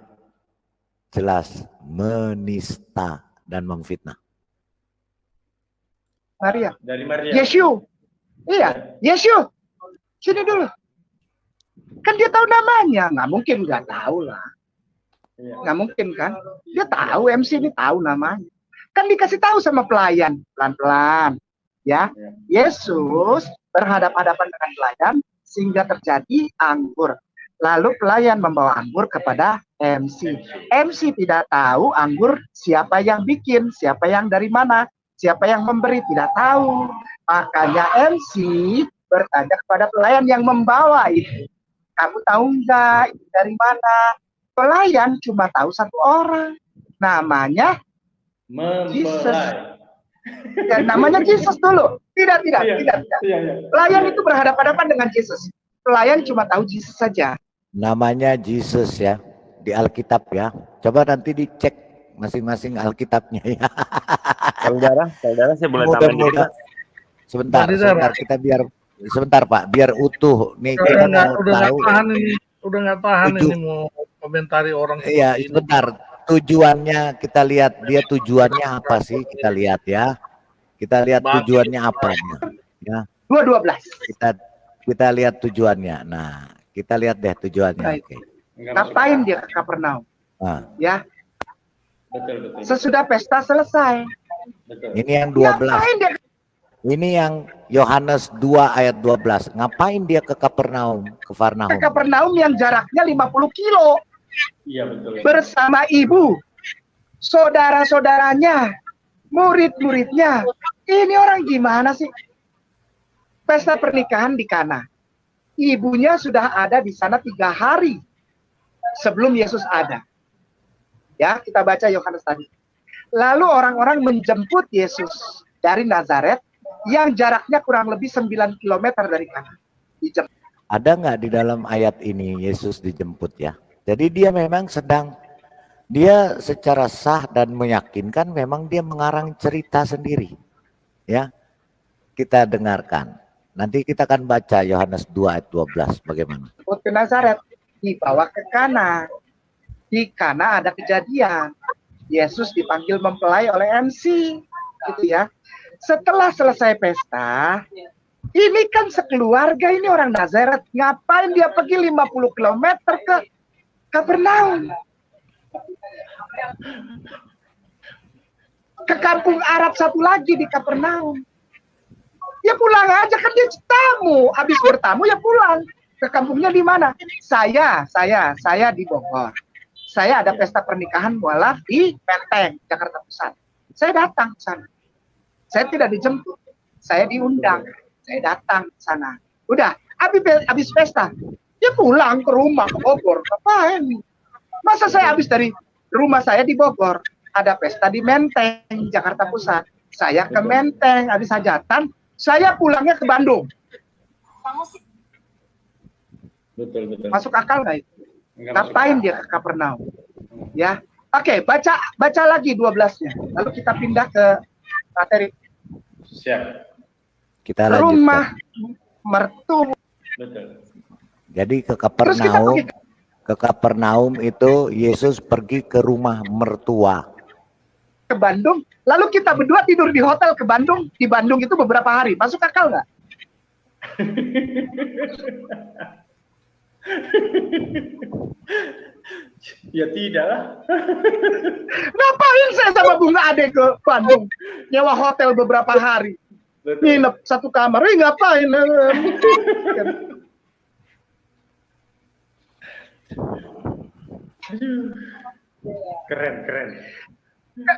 jelas menista dan memfitnah. Maria. Dari Maria. Yesus. Iya, Yesus. Sini dulu. Kan dia tahu namanya, nggak mungkin nggak tahu lah. Nggak mungkin kan? Dia tahu, MC ini tahu namanya. Kan dikasih tahu sama pelayan, pelan-pelan. Ya, Yesus berhadapan-hadapan dengan pelayan sehingga terjadi anggur. Lalu pelayan membawa anggur kepada MC. MC tidak tahu anggur siapa yang bikin, siapa yang dari mana, siapa yang memberi, tidak tahu. Makanya MC bertanya kepada pelayan yang membawa itu. Kamu tahu enggak itu dari mana? Pelayan cuma tahu satu orang. Namanya Jesus. Ya, namanya Jesus dulu. Tidak. Pelayan itu berhadapan-hadapan dengan Jesus. Pelayan cuma tahu Jesus saja. Namanya Jesus ya. Di Alkitab ya. Coba nanti dicek masing-masing Alkitabnya ya. Saudara saya boleh tambahin dikit. Sebentar kita sebentar Pak, biar utuh. Nih kita mau tahu. Udah nggak tahan ini mau komentari orang. Iya, sebentar. Tujuannya kita lihat dia tujuannya apa sih? Kita lihat ya. Kita lihat tujuannya apa ya. 2:12. Kita lihat tujuannya. Nah, kita lihat deh tujuannya. Oke. Ngapain dia ke Kapernaum? Nah. Ya. Betul. Sesudah pesta selesai. Betul. Ini yang 12. Ngapain dia Ini yang Yohanes 2 ayat 12. Ngapain dia ke Kapernaum, ke ke Kafarnaum? Kapernaum yang jaraknya 50 kilo Iya betul. bersama ibu, saudara-saudaranya, murid-muridnya. Ini orang gimana sih? Pesta pernikahan di Kana. Ibunya sudah ada di sana 3 hari sebelum Yesus ada. Ya, kita baca Yohanes tadi. Lalu orang-orang menjemput Yesus dari Nazaret yang jaraknya kurang lebih 9 km dari Kana. Dijemput. Ada nggak di dalam ayat ini Yesus dijemput ya? Jadi dia memang dia secara sah dan meyakinkan memang dia mengarang cerita sendiri. Ya, kita dengarkan. Nanti kita akan baca Yohanes 2 ayat 12 bagaimana. Jemput ke Nazaret, dibawa ke Kana. Di Kana ada kejadian. Yesus dipanggil mempelai oleh MC, gitu ya. Setelah selesai pesta, ini kan sekeluarga, ini orang Nazaret. Ngapain dia pergi 50 km ke Kapernaum? Ke kampung Arab satu lagi di Kapernaum. Ya pulang aja, kan dia tamu. Habis bertamu ya pulang. Ke kampungnya di mana? Saya di Bogor. Saya ada pesta pernikahan mualaf di Menteng, Jakarta Pusat. Saya datang ke sana. Saya tidak dijemput. Saya diundang. Saya datang ke sana. Udah, habis pesta. Ya pulang ke rumah ke Bogor. Ngapain? Masa saya habis dari rumah saya di Bogor, ada pesta di Menteng, Jakarta Pusat. Saya ke Menteng, habis hajatan, saya pulangnya ke Bandung. Betul. Masuk akal nggak itu? Nggak masuk Ngapain akal. dia ke Kapernaum? Ya, oke, baca lagi 12-nya. Lalu kita pindah ke materi Siap. Kita lanjutkan. rumah mertua. Betul. Jadi ke Terus kita Kapernaum, pergi ke Kapernaum itu Yesus pergi ke rumah mertua. ke Bandung. Lalu kita berdua tidur di hotel ke Bandung. Di Bandung itu beberapa hari. Masuk akal nggak? Ya tidak lah. Ngapain saya sama Bunga Ade ke Bandung? Nyewa hotel beberapa hari. Betul. Nginep satu kamar. Ngapain? Keren.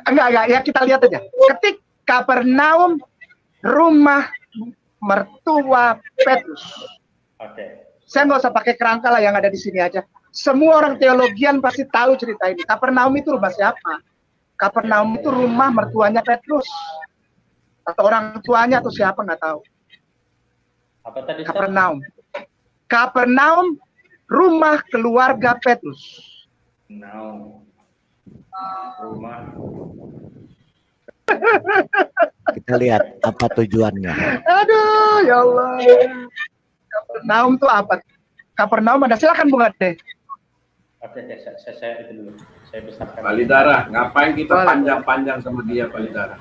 Enggak. Ya kita lihat aja. Ketik Kapernaum, rumah mertua Petrus. Oke. Saya nggak usah pakai kerangka lah, yang ada di sini aja. Semua orang teologian pasti tahu cerita ini. Kapernaum itu rumah siapa? Kapernaum itu rumah mertuanya Petrus. Atau orang tuanya atau siapa nggak tahu. Apa tadi? Ustaz? Kapernaum, rumah keluarga Petrus. Now. Rumah. Kita lihat apa tujuannya. Aduh, ya Allah. Kapernaum itu apa? Kapernaum ada, silakan Bung Ade. Oke, saya itu dulu. Saya besarkan. Palidara, ngapain kita panjang-panjang sama dia, Palidara?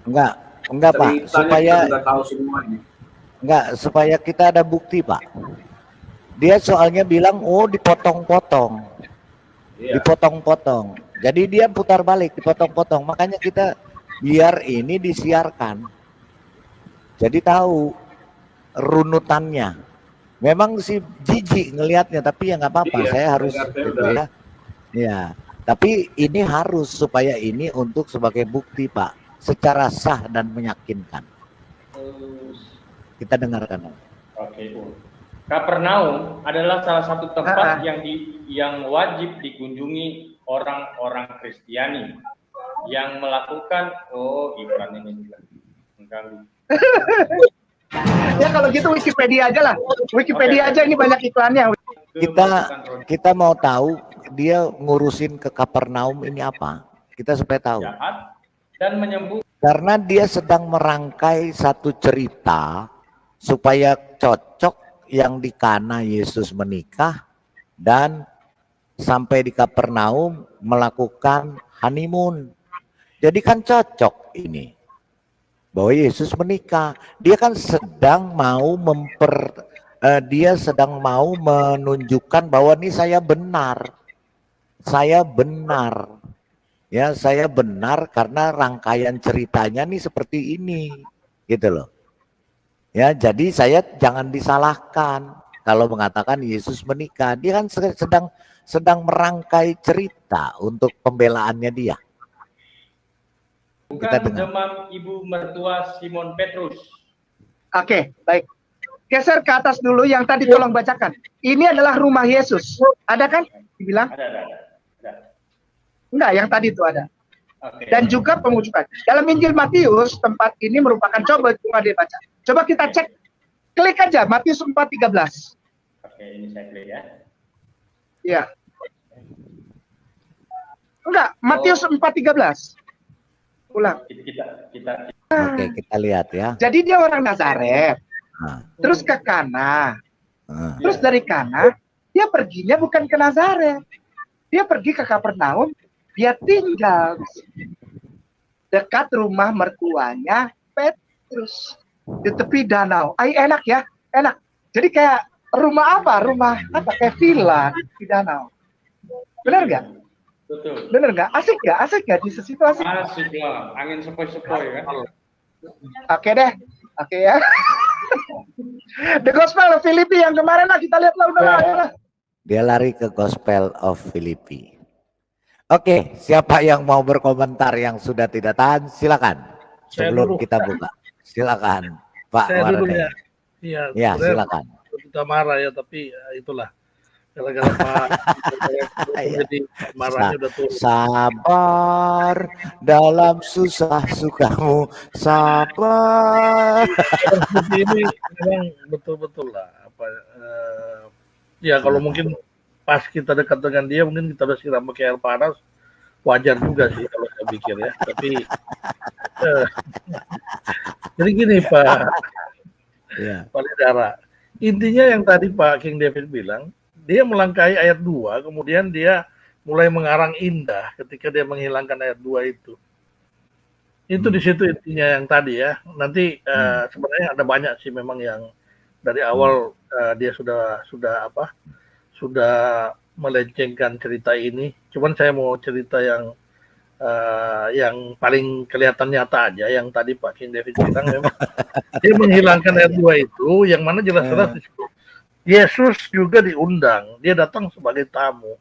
Enggak Pak, Ceritanya supaya kita udah tahu semuanya. enggak, supaya kita ada bukti Pak. Dia soalnya bilang, oh dipotong-potong, Iya. dipotong-potong. Jadi dia putar balik, dipotong-potong. Makanya kita biar ini disiarkan. Jadi tahu runutannya. Memang sih jijik ngelihatnya, tapi ya nggak apa-apa. Iya, Saya harus ngeliatnya gitu udah. ya. Ya, tapi ini harus supaya ini untuk sebagai bukti Pak, secara sah dan meyakinkan. Kita dengarkan. Oke. Kapernaum adalah salah satu tempat yang wajib dikunjungi orang-orang Kristiani yang melakukan iklan ini juga mengganggu. Ya kalau gitu Wikipedia aja lah. Wikipedia aja, ini banyak iklannya. Kita mau tahu dia ngurusin ke Kapernaum ini apa? Kita supaya tahu. Jahat dan menyembuh. Karena dia sedang merangkai satu cerita supaya cocok yang di Kana Yesus menikah dan sampai di Kapernaum melakukan honeymoon. Jadi kan cocok ini. Bahwa Yesus menikah. Dia kan sedang mau dia sedang mau menunjukkan bahwa ini saya benar. Saya benar. Ya, saya benar karena rangkaian ceritanya nih seperti ini, gitu loh. Ya, jadi saya jangan disalahkan kalau mengatakan Yesus menikah. Dia kan sedang merangkai cerita untuk pembelaannya dia. Kita Bukan dengar. demam ibu mertua Simon Petrus. Oke, baik. Geser ke atas dulu yang tadi tolong bacakan. Ini adalah rumah Yesus. Ada kan? Dibilang? Ada. Enggak, yang tadi itu ada. Oke. Dan juga pemujukan. Dalam Injil Matius, tempat ini merupakan, coba dia baca. Coba kita cek. Klik aja, Matius 4:13. Oke, ini saya klik ya. Iya. Enggak, Matius 4:13. Ulang. Kita Oke, kita lihat ya. Jadi dia orang Nazaret. Nah, Terus ke Kana. nah. Terus dari Kana, dia perginya bukan ke Nazaret. Dia pergi ke Kapernaum. Dia tinggal dekat rumah mertuanya Petrus. Di tepi danau. Enak ya, enak. Jadi kayak rumah apa? Rumah apa? Kayak villa di danau. Benar nggak? betul. Benar nggak? Asik nggak? Asik nggak di situ asik? Asik lah, angin sepoi-sepoi kan. Oke deh, oke ya. The Gospel of Filipi yang kemarin lah kita lihat lah udah. Dia lari ke Gospel of Filipi. Oke, siapa yang mau berkomentar yang sudah tidak tahan, silakan. Saya Sebelum dulu. kita buka, silakan, Pak Saya dulu Warde. ya. Iya, Ya, sebenarnya silakan. kita marah ya, tapi ya, itulah gara-gara Pak jadi marahnya udah turun. Sabar dalam susah sukamu, sabar. Seperti ini memang betul-betul lah apa ya kalau mungkin pas kita dekat dengan dia mungkin kita udah siram pakai air panas, wajar juga sih kalau saya pikir ya. Tapi jadi gini Pak Palidara, intinya yang tadi Pak King David bilang, dia melangkahi ayat 2, kemudian dia mulai mengarang indah ketika dia menghilangkan ayat 2 itu. Itu di situ intinya yang tadi ya. Nanti sebenarnya ada banyak sih memang yang dari awal dia sudah melencengkan cerita ini. Cuman saya mau cerita yang paling kelihatan nyata aja, yang tadi Pak King David bilang memang dia menghilangkan ayat 2 itu, yang mana jelas-jelas disebut Yesus juga diundang, dia datang sebagai tamu.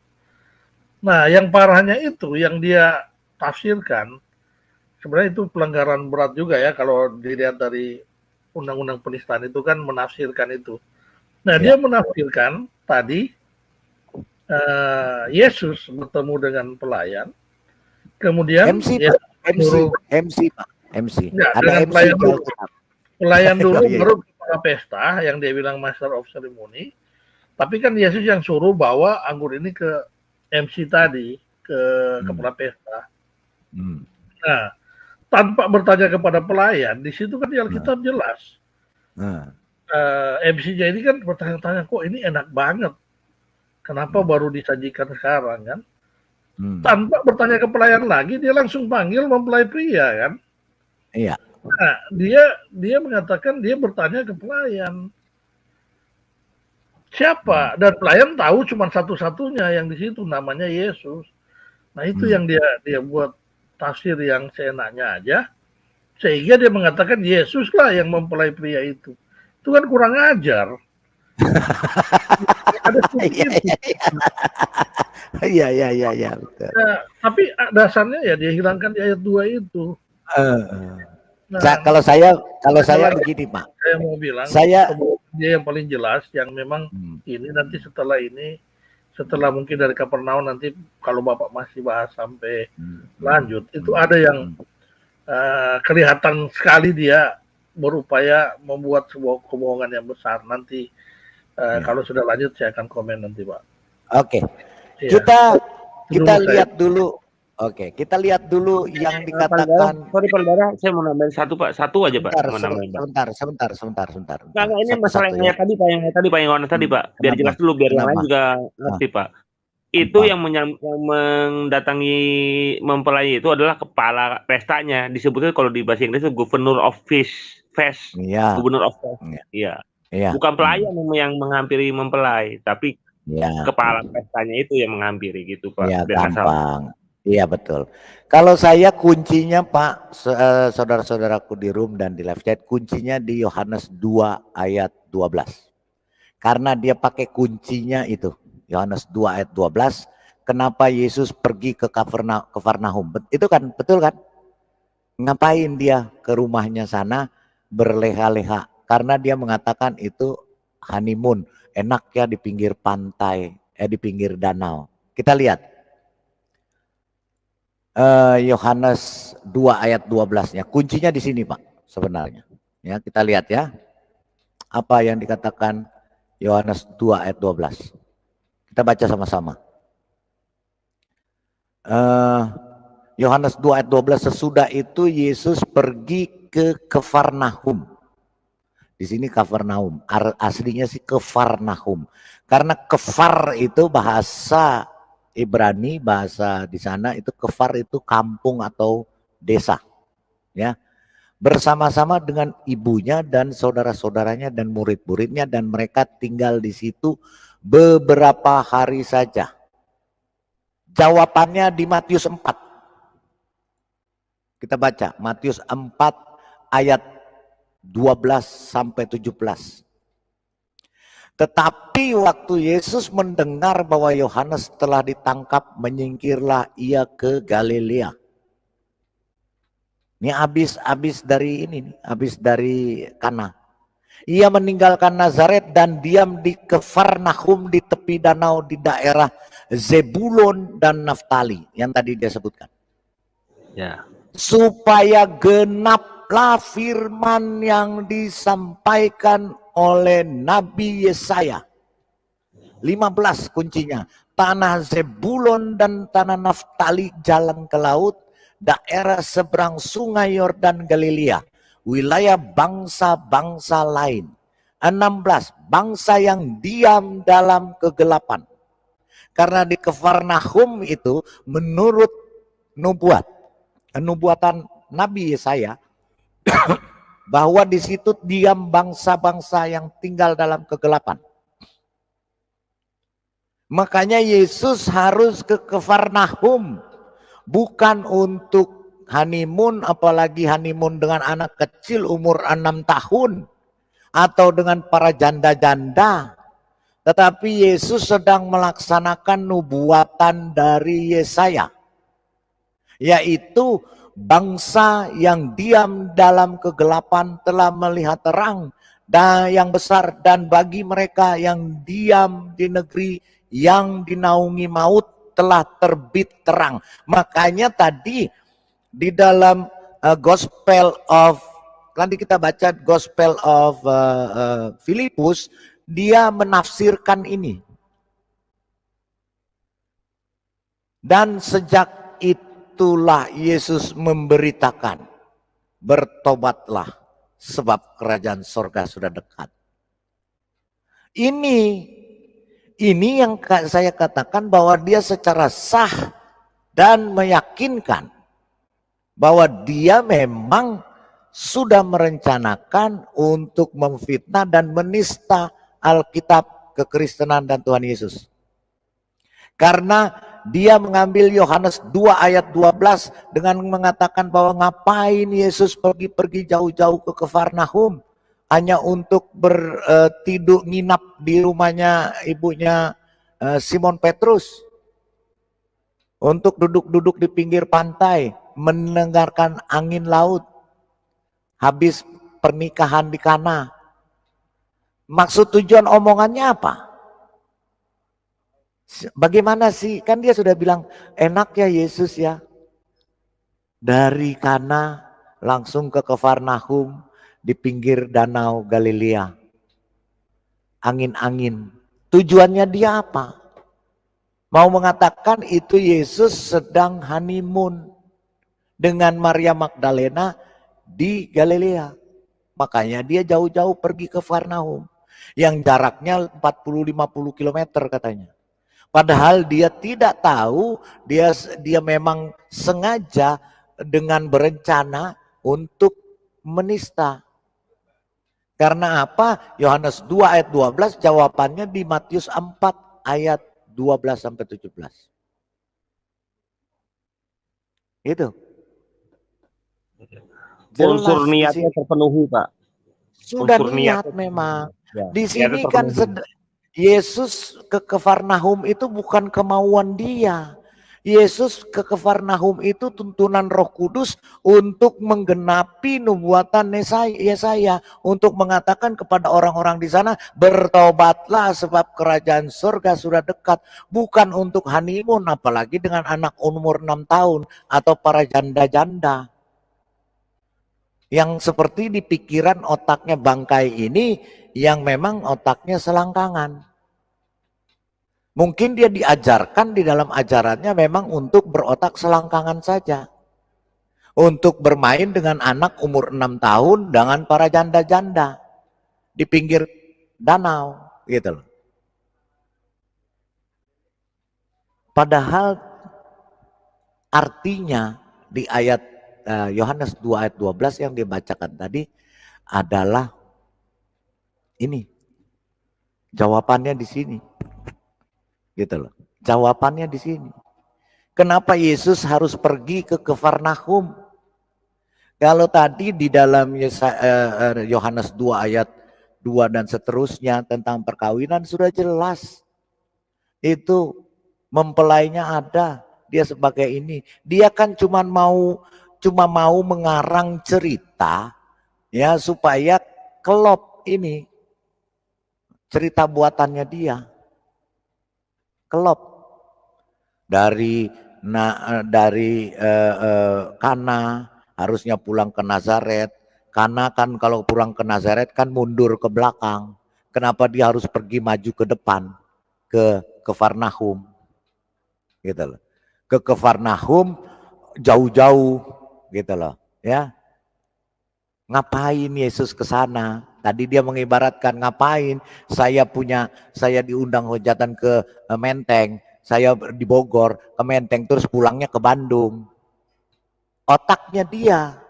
Nah, yang parahnya itu yang dia tafsirkan, sebenarnya itu pelanggaran berat juga ya kalau dilihat dari undang-undang penistaan itu kan menafsirkan itu. Nah, dia menafsirkan tadi Yesus bertemu dengan pelayan, kemudian MC, ya, Pak. MC. Ya, Ada MC pelayan dulu. Pelayan dulu baru kepala pesta yang dia bilang Master of Ceremony. Tapi kan Yesus yang suruh bawa anggur ini ke MC tadi, ke kepala pesta. Nah, tanpa bertanya kepada pelayan, di situ kan di Alkitab jelas. MC-nya ini kan bertanya-tanya, kok ini enak banget. Kenapa baru disajikan sekarang kan? Tanpa bertanya ke pelayan lagi, dia langsung panggil mempelai pria kan? Iya. Nah, dia mengatakan dia bertanya ke pelayan. Siapa? Dan pelayan tahu cuma satu-satunya yang di situ namanya Yesus. Nah, itu yang dia buat tafsir yang seenaknya aja. Sehingga dia mengatakan Yesus lah yang mempelai pria itu. Itu kan kurang ajar. Ada Iya, betul. Nah, tapi dasarnya ya dia hilangkan di ayat 2 itu. Nah, kalau saya begini, Pak. Saya mau bilang, dia yang paling jelas, yang memang ini nanti setelah mungkin dari Kapernaum nanti kalau Bapak masih bahas sampai lanjut, itu ada yang kelihatan sekali dia berupaya membuat sebuah kebohongan yang besar. Nanti kalau sudah lanjut saya akan komen nanti, Pak. Oke. Ya. Kita lihat dulu. Oke, kita lihat dulu yang dikatakan. Sorry Palidara, saya mau nambahin satu Pak, satu aja Pak. Sebentar. Nah, ini masalah yang tadi Pak, yang Yohanes tadi Pak. Biar jelas dulu, biar yang lain juga ngerti Pak. Itu yang mendatangi mempelai itu adalah kepala pestanya. Disebutnya kalau di bahasa Inggris itu Governor of Feast. Iya. Governor of Feast. Iya. Bukan pelayan yang menghampiri mempelai, tapi kepala pestanya itu yang menghampiri gitu Pak. Iya, gampang. Iya betul. Kalau saya kuncinya Pak, saudara-saudaraku di room dan di live chat, kuncinya di Yohanes 2 ayat 12. Karena dia pakai kuncinya itu. Yohanes 2 ayat 12. Kenapa Yesus pergi ke Kafarnaum? Itu kan betul kan? Ngapain dia ke rumahnya sana berleha-leha? Karena dia mengatakan itu honeymoon, enak ya di pinggir pantai, di pinggir danau. Kita lihat Yohanes 2 ayat 12-nya. Kuncinya di sini Pak sebenarnya. Ya, kita lihat ya. Apa yang dikatakan Yohanes 2 ayat 12. Kita baca sama-sama. Yohanes 2 ayat 12, sesudah itu Yesus pergi ke Kafarnaum. Di sini Kafarnaum, aslinya sih Kafarnaum. Karena kefar itu bahasa Ibrani, bahasa di sana itu kefar itu kampung atau desa. Ya. Bersama-sama dengan ibunya dan saudara-saudaranya dan murid-muridnya, dan mereka tinggal di situ beberapa hari saja. Jawabannya di Matius 4. Kita baca Matius 4 ayat 12 sampai 17. Tetapi waktu Yesus mendengar bahwa Yohanes telah ditangkap, menyingkirlah ia ke Galilea. Ini habis dari ini, habis dari Kana. Ia meninggalkan Nazaret dan diam di Kafarnaum di tepi danau di daerah Zebulon dan Naftali yang tadi dia sebutkan. Ya. Supaya genaplah firman yang disampaikan oleh Nabi Yesaya. 15 kuncinya. Tanah Zebulon dan tanah Naftali jalan ke laut, daerah seberang sungai Yordan Galilea, wilayah bangsa-bangsa lain. 16. Bangsa yang diam dalam kegelapan. Karena di Kafarnaum itu menurut nubuatan Nabi Yesaya bahwa di situ diam bangsa-bangsa yang tinggal dalam kegelapan. Makanya Yesus harus ke Kafarnaum, bukan untuk honeymoon, apalagi honeymoon dengan anak kecil umur 6 tahun atau dengan para janda-janda. Tetapi Yesus sedang melaksanakan nubuatan dari Yesaya, yaitu bangsa yang diam dalam kegelapan telah melihat terang dan yang besar, dan bagi mereka yang diam di negeri yang dinaungi maut telah terbit terang. Makanya tadi di dalam Gospel of, nanti kita baca Gospel of Filipus, dia menafsirkan ini. Dan sejak itulah Yesus memberitakan, bertobatlah sebab kerajaan sorga sudah dekat. Ini yang saya katakan bahwa dia secara sah dan meyakinkan bahwa dia memang sudah merencanakan untuk memfitnah dan menista Alkitab, kekristenan dan Tuhan Yesus. Karena dia mengambil Yohanes 2 ayat 12 dengan mengatakan bahwa ngapain Yesus pergi jauh-jauh ke Kafarnaum hanya untuk bertidur nginap di rumahnya ibunya Simon Petrus, untuk duduk-duduk di pinggir pantai mendengarkan angin laut habis pernikahan di Kana. Maksud tujuan omongannya apa? Bagaimana sih? Kan dia sudah bilang enak ya Yesus ya, dari Kana langsung ke Kafarnaum di pinggir danau Galilea. Angin-angin. Tujuannya dia apa? Mau mengatakan itu Yesus sedang honeymoon dengan Maria Magdalena di Galilea. Makanya dia jauh-jauh pergi ke Kafarnaum yang jaraknya 40-50 km katanya. Padahal dia tidak tahu, dia memang sengaja dengan berencana untuk menista. Karena apa? Yohanes 2 ayat 12 jawabannya di Matius 4 ayat 12 sampai 17. Itu. Unsur Jelas di niatnya sini. terpenuhi, Pak. Sudah Unsur niat niatnya memang. ya, Di niatnya sini kan terpenuhi. Yesus ke Kafarnaum itu bukan kemauan dia. Yesus ke Kafarnaum itu tuntunan Roh Kudus untuk menggenapi nubuatan Yesaya, untuk mengatakan kepada orang-orang di sana, bertobatlah sebab kerajaan surga sudah dekat. Bukan untuk honeymoon, apalagi dengan anak umur 6 tahun atau para janda-janda yang seperti di pikiran otaknya bangkai ini, yang memang otaknya selangkangan. Mungkin dia diajarkan di dalam ajarannya memang untuk berotak selangkangan saja. Untuk bermain dengan anak umur 6 tahun dengan para janda-janda di pinggir danau gitu loh. Padahal artinya di ayat Yohanes 2 ayat 12 yang dibacakan tadi adalah ini. Jawabannya di sini. Gitu loh. Jawabannya di sini. Kenapa Yesus harus pergi ke Kafarnaum? Kalau tadi di dalam Yohanes 2 ayat 2 dan seterusnya tentang perkawinan sudah jelas. Itu mempelainya ada, dia sebagai ini. Dia kan cuma mau mengarang cerita ya supaya kelop ini cerita buatannya dia. Kelop dari Kana harusnya pulang ke Nazaret. Kana kan kalau pulang ke Nazaret kan mundur ke belakang. Kenapa dia harus pergi maju ke depan ke Kafarnaum? Gitu loh. Ke Kafarnaum jauh-jauh gitu loh, ya. Ngapain Yesus ke sana? Tadi dia mengibaratkan ngapain saya diundang hujatan ke Menteng, saya di Bogor ke Menteng terus pulangnya ke Bandung. Otaknya dia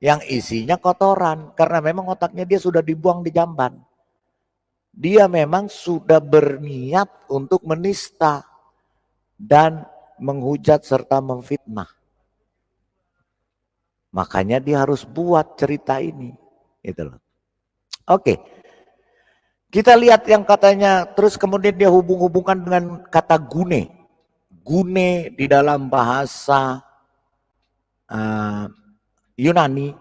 yang isinya kotoran karena memang otaknya dia sudah dibuang di jamban. Dia memang sudah berniat untuk menista dan menghujat serta memfitnah. Makanya dia harus buat cerita ini. Gitu loh. Oke. Kita lihat yang katanya, terus kemudian dia hubung-hubungkan dengan kata gune. Gune di dalam bahasa Yunani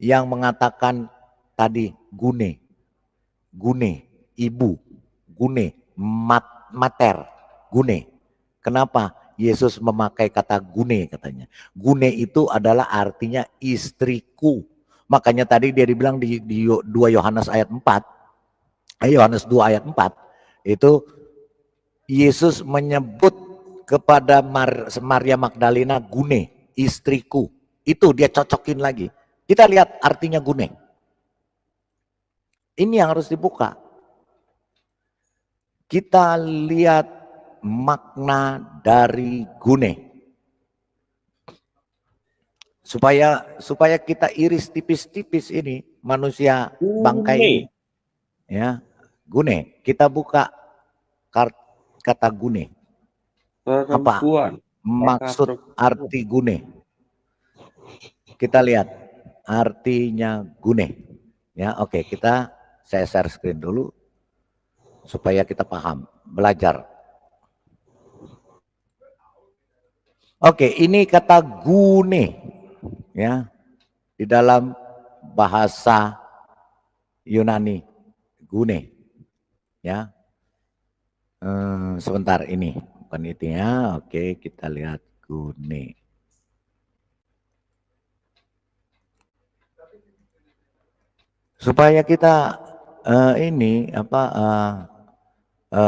yang mengatakan tadi gune. Gune, ibu. Gune, mater. Gune. Kenapa Yesus memakai kata gune katanya? Gune itu adalah artinya istriku. Makanya tadi dia dibilang di 2 Yohanes ayat 4. Yohanes 2 ayat 4 itu Yesus menyebut kepada Maria Magdalena gune, istriku. Itu dia cocokin lagi. Kita lihat artinya gune. Ini yang harus dibuka. Kita lihat makna dari gune. Supaya kita iris tipis-tipis ini manusia bangkai ini. Ya. Gune, kita buka kata gune. Apa maksud arti gune? Kita lihat artinya gune. Ya, oke, saya share screen dulu supaya kita paham, belajar. Oke, ini kata gune ya di dalam bahasa Yunani, gune. Ya, sebentar ini bukan itu ya. Oke, kita lihat gune. Supaya kita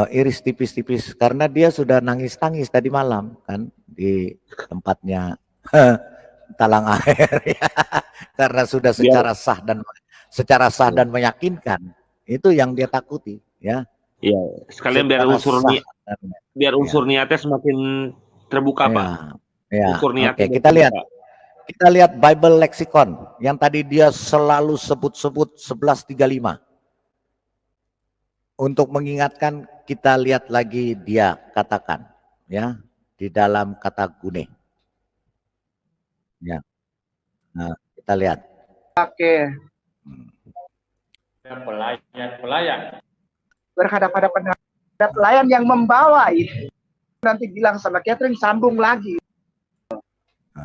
iris tipis-tipis karena dia sudah nangis-nangis tadi malam kan di tempatnya talang air ya. Karena sudah secara sah dan meyakinkan. Itu yang dia takuti ya. Iya, sekalian biar unsur niatnya semakin terbuka, Pak. Ya, oke, kita lihat Bible Lexicon yang tadi dia selalu sebut-sebut 1135. Untuk mengingatkan, kita lihat lagi dia katakan ya di dalam kata gune. Ya. Nah, kita lihat. Oke. Pelayan. Berhadapan-hadapan ada pelayan yang membawa itu. Nanti bilang sama Catherine, sambung lagi.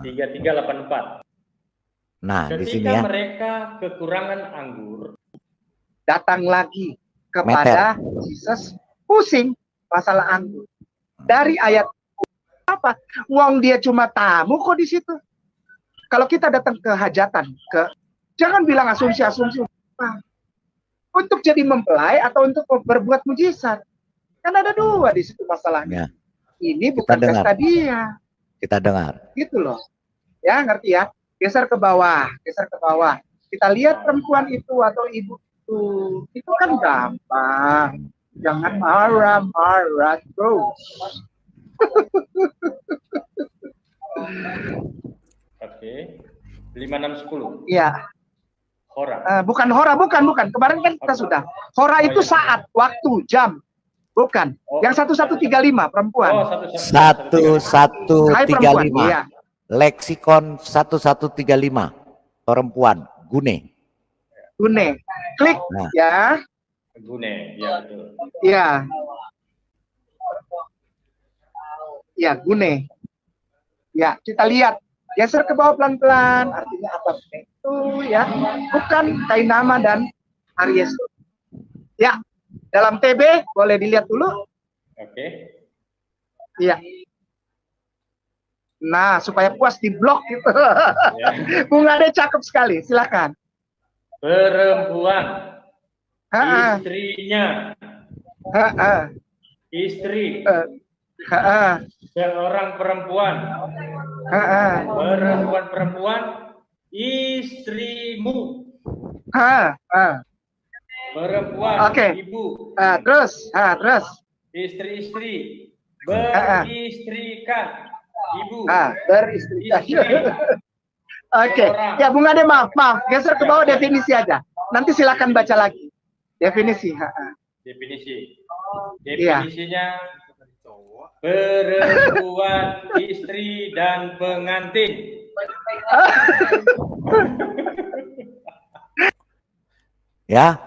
3384. Nah, di sini Ketika ya. mereka kekurangan anggur, Datang lagi kepada Yesus, pusing masalah anggur. Dari ayat apa? Wong dia cuma tamu kok di situ. Kalau kita datang ke hajatan, jangan bilang asumsi-asumsi. Untuk jadi mempelai atau untuk berbuat mujizat. Kan ada dua di situ masalahnya. Ini bukan pesta dia. Kita dengar. Gitu loh. Ya, ngerti ya? Geser ke bawah, geser ke bawah. Kita lihat perempuan itu atau ibu itu kan gampang. Jangan marah-marah terus. Oke. 5610. Iya. Hora. Bukan hora, bukan. Kemarin kan kita sudah. Hora itu saat, waktu, jam. Bukan. Yang 1135 perempuan. 1135. Iya. Leksikon 1135 perempuan. Gune. Klik ya. Gune, ya betul. Iya. Ya, gune. Ya, kita lihat. Geser ke bawah pelan-pelan. Artinya apa itu ya? Bukan Kainama dan Aries. Ya, dalam TB boleh dilihat dulu. Oke. Iya. Nah, supaya puas di blok gitu. Ya. Bunga Ade cakep sekali. Silakan. Perempuan. Istrinya. Istri. Seorang perempuan. Perempuan istrimu. Perempuan ibu. Terus. Istri-istri beristrikan. Ibu. Beristrikan. Oke. Ya, Bunga Ade maaf. Geser ke bawah definisi aja. Nanti silakan baca lagi. Definisi. Definisinya perempuan, istri, dan pengantin. Ya,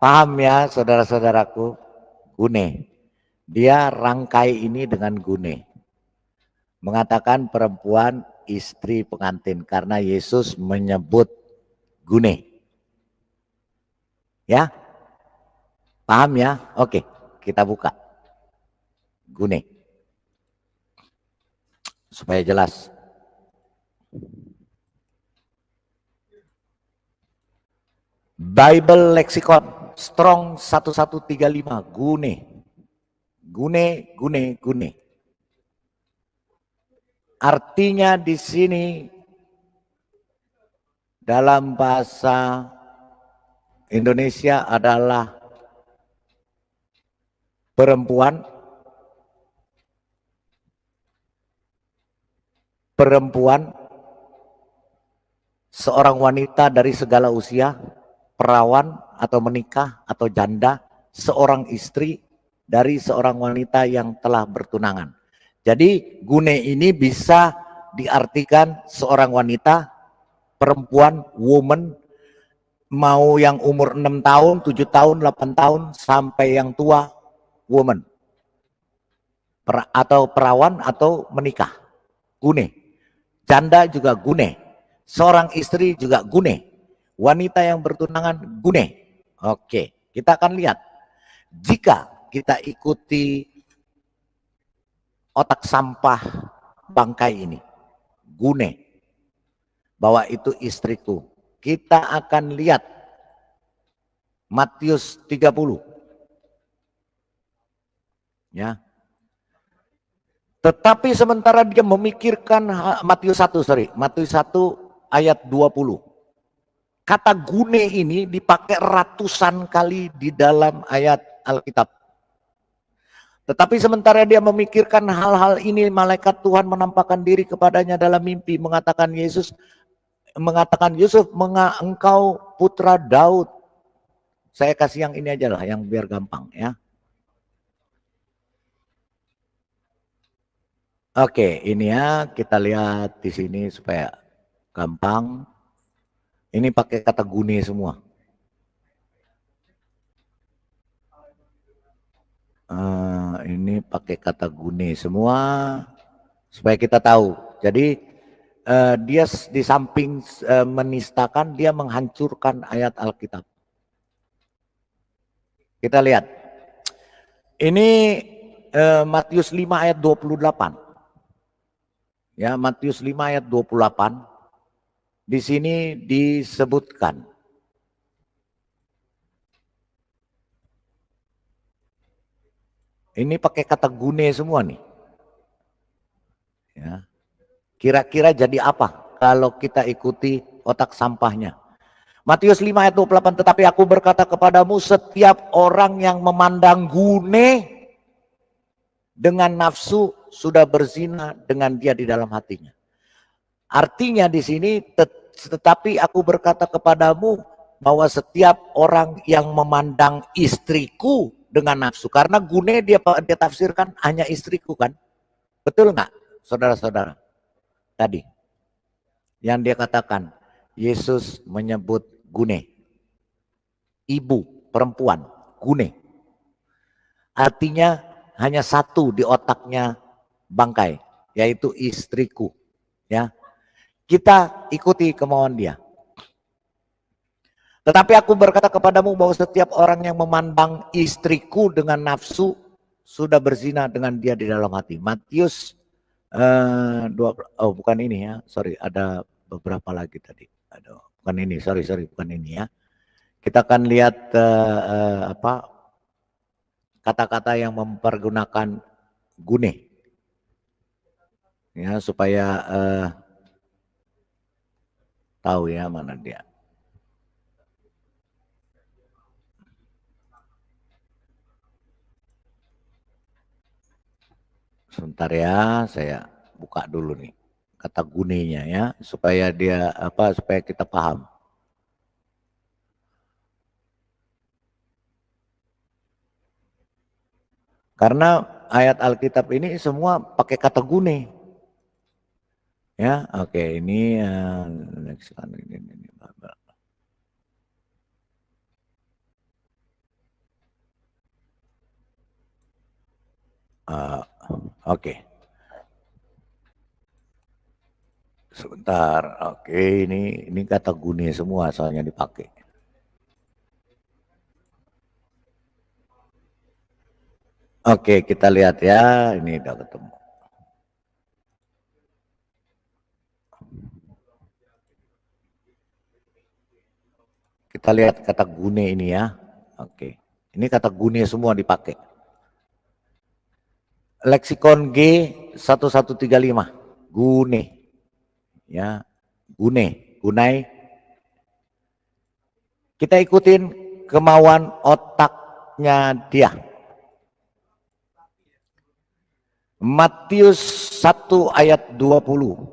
paham ya saudara-saudaraku. Gune. Dia rangkai ini dengan gune. Mengatakan perempuan, istri, pengantin. Karena Yesus menyebut gune. Ya, paham ya? Oke, kita buka. Gune. Supaya jelas. Bible Lexicon Strong 1135 gune. Artinya di sini dalam bahasa Indonesia adalah perempuan seorang wanita dari segala usia, perawan atau menikah atau janda, seorang istri dari seorang wanita yang telah bertunangan. Jadi gune ini bisa diartikan seorang wanita, perempuan, woman, mau yang umur 6 tahun, 7 tahun, 8 tahun, sampai yang tua, woman. Atau perawan atau menikah, gune. Janda juga gune, seorang istri juga gune, wanita yang bertunangan gune. Oke, kita akan lihat. Jika kita ikuti otak sampah bangkai ini, gune, bahwa itu istriku. Kita akan lihat Matius 30. Ya. Tetapi sementara dia memikirkan Matius 1 ayat 20. Kata gune ini dipakai ratusan kali di dalam ayat Alkitab. Tetapi sementara dia memikirkan hal-hal ini, malaikat Tuhan menampakkan diri kepadanya dalam mimpi, mengatakan Yusuf, engkau putra Daud. Saya kasih yang ini aja lah, yang biar gampang ya. Oke, ini ya kita lihat di sini supaya gampang. Ini pakai kata gune semua. Ini pakai kata gune semua supaya kita tahu. Jadi dia di samping menistakan, dia menghancurkan ayat Alkitab. Kita lihat. Ini Matius 5 ayat 28. Ya, Matius 5 ayat 28. Di sini disebutkan. Ini pakai kata gune semua nih. Ya. Kira-kira jadi apa kalau kita ikuti otak sampahnya? Matius 5 ayat 28, tetapi aku berkata kepadamu, setiap orang yang memandang gune dengan nafsu sudah berzina dengan dia di dalam hatinya. Artinya di sini, tetapi aku berkata kepadamu bahwa setiap orang yang memandang istriku dengan nafsu, karena gune dia tafsirkan hanya istriku kan, betul nggak, saudara-saudara? Tadi yang dia katakan, Yesus menyebut gune, ibu, perempuan, gune. Artinya hanya satu di otaknya bangkai, yaitu istriku. Ya, kita ikuti kemauan dia. Tetapi aku berkata kepadamu bahwa setiap orang yang memandang istriku dengan nafsu sudah berzina dengan dia di dalam hati. Matius bukan ini ya, sorry, ada beberapa lagi tadi. Bukan ini, sorry, bukan ini ya. Kita akan lihat kata-kata yang mempergunakan gune, ya, supaya tahu ya mana dia. Sebentar ya, saya buka dulu nih kata gunenya ya, supaya dia supaya kita paham. Karena ayat Alkitab ini semua pakai kata gune. Ya, oke, ini next one ini. Oke. Sebentar. Oke, ini kata gune semua soalnya dipakai. Oke, kita lihat ya, ini udah ketemu. Kita lihat kata gune ini ya. Oke. Ini kata gune semua dipakai. Leksikon G 1135. Gune. Ya. Gune, gunai. Kita ikutin kemauan otaknya dia. Matius 1 ayat 20.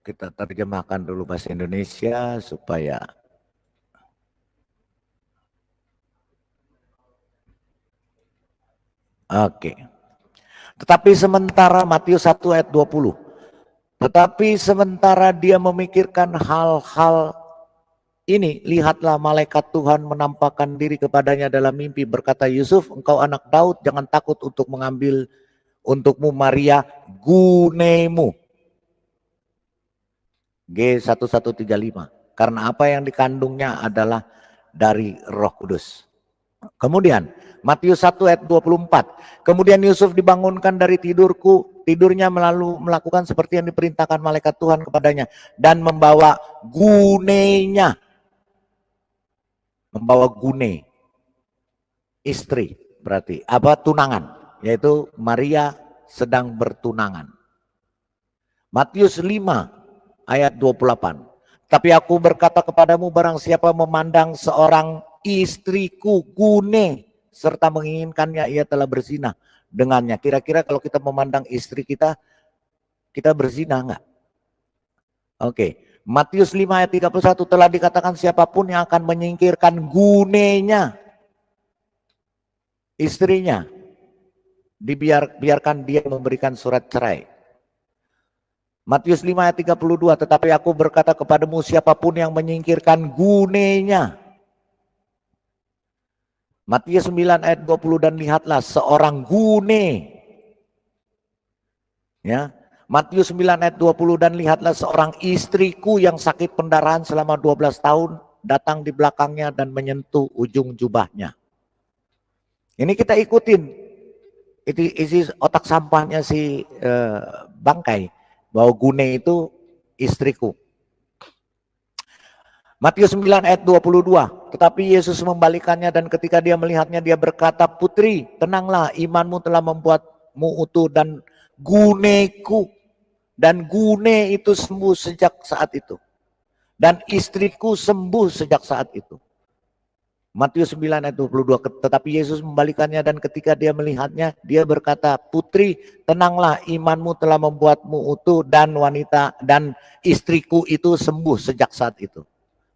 Kita terjemahkan dulu bahasa Indonesia supaya oke. Tetapi sementara Matius 1 ayat 20. Tetapi sementara dia memikirkan hal-hal ini, lihatlah malaikat Tuhan menampakkan diri kepadanya dalam mimpi, berkata, Yusuf, engkau anak Daud, jangan takut untuk mengambil untukmu Maria gunemu. G1135. Karena apa yang dikandungnya adalah dari Roh Kudus. Kemudian Matius 1 ayat 24. Kemudian Yusuf dibangunkan dari tidurnya melakukan seperti yang diperintahkan malaikat Tuhan kepadanya dan membawa gunenya. Membawa gune, istri berarti tunangan, yaitu Maria sedang bertunangan. Matius 5 ayat 28. Tapi aku berkata kepadamu, barang siapa memandang seorang istriku gune serta menginginkannya, ia telah berzina dengannya. Kira-kira kalau kita memandang istri kita berzina enggak? Oke. Matius 5 ayat 31, telah dikatakan siapapun yang akan menyingkirkan gunenya, istrinya, biarkan dia memberikan surat cerai. Matius 5 ayat 32, tetapi aku berkata kepadamu, siapapun yang menyingkirkan gunenya. Matius 9 ayat 20, dan lihatlah seorang gune. Ya. Matius 9 ayat 20, dan lihatlah seorang istriku yang sakit pendarahan selama 12 tahun datang di belakangnya dan menyentuh ujung jubahnya. Ini kita ikutin. Itu isi otak sampahnya si bangkai. Bahwa gune itu istriku. Matius 9 ayat 22. Tetapi Yesus membalikannya dan ketika dia melihatnya dia berkata, putri tenanglah, imanmu telah membuatmu utuh dan guneku. Dan gune itu sembuh sejak saat itu. Dan istriku sembuh sejak saat itu. Matius 9 ayat 22, tetapi Yesus membalikannya dan ketika dia melihatnya, dia berkata, putri tenanglah, imanmu telah membuatmu utuh dan wanita dan istriku itu sembuh sejak saat itu.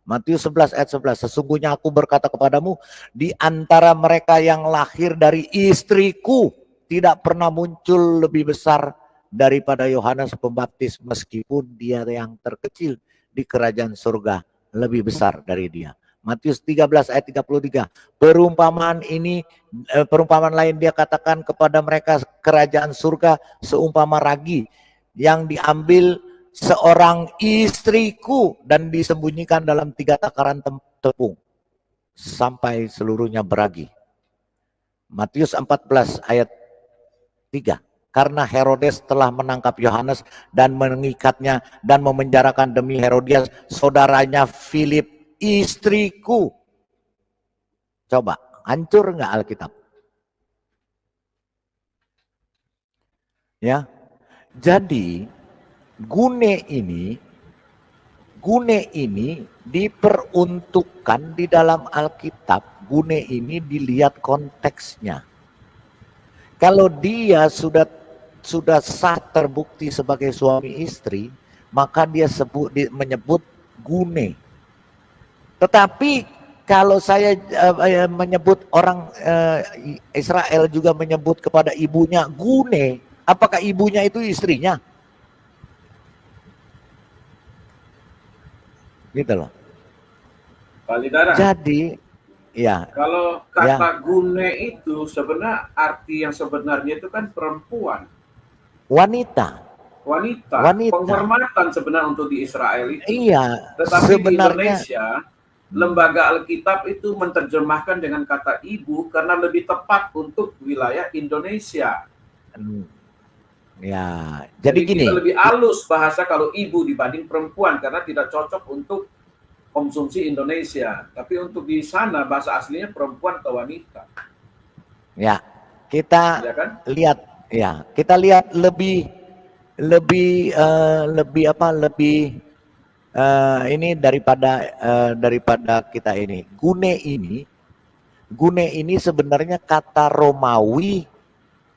Matius 11 ayat 11, sesungguhnya aku berkata kepadamu, di antara mereka yang lahir dari istriku, tidak pernah muncul lebih besar daripada Yohanes Pembaptis, meskipun dia yang terkecil di kerajaan surga lebih besar dari dia. Matius 13 ayat 33. Perumpamaan lain dia katakan kepada mereka, kerajaan surga seumpama ragi yang diambil seorang istriku dan disembunyikan dalam 3 takaran tepung sampai seluruhnya beragi. Matius 14 ayat 3. Karena Herodes telah menangkap Yohanes dan mengikatnya dan memenjarakan demi Herodias, saudaranya Filip, istriku. Coba, hancur nggak Alkitab? Ya, jadi gune ini diperuntukkan di dalam Alkitab. Gune ini dilihat konteksnya. Kalau dia sudah sah terbukti sebagai suami istri, maka dia menyebut gune. Tetapi kalau saya menyebut orang Israel juga menyebut kepada ibunya gune, apakah ibunya itu istrinya? Gitu loh. Palidara. Jadi, ya. Kalau kata gune itu sebenarnya arti yang sebenarnya itu kan perempuan. Wanita. Penghormatan sebenarnya untuk di Israel itu. Iya. Tetapi sebenarnya, di Indonesia, lembaga Alkitab itu menerjemahkan dengan kata ibu karena lebih tepat untuk wilayah Indonesia. Ya, jadi gini. Kita lebih halus bahasa kalau ibu dibanding perempuan karena tidak cocok untuk konsumsi Indonesia. Tapi untuk di sana bahasa aslinya perempuan atau wanita. Ya, kita lihat. Ya, kita lihat lebih ini daripada kita ini. Gune ini sebenarnya kata Romawi,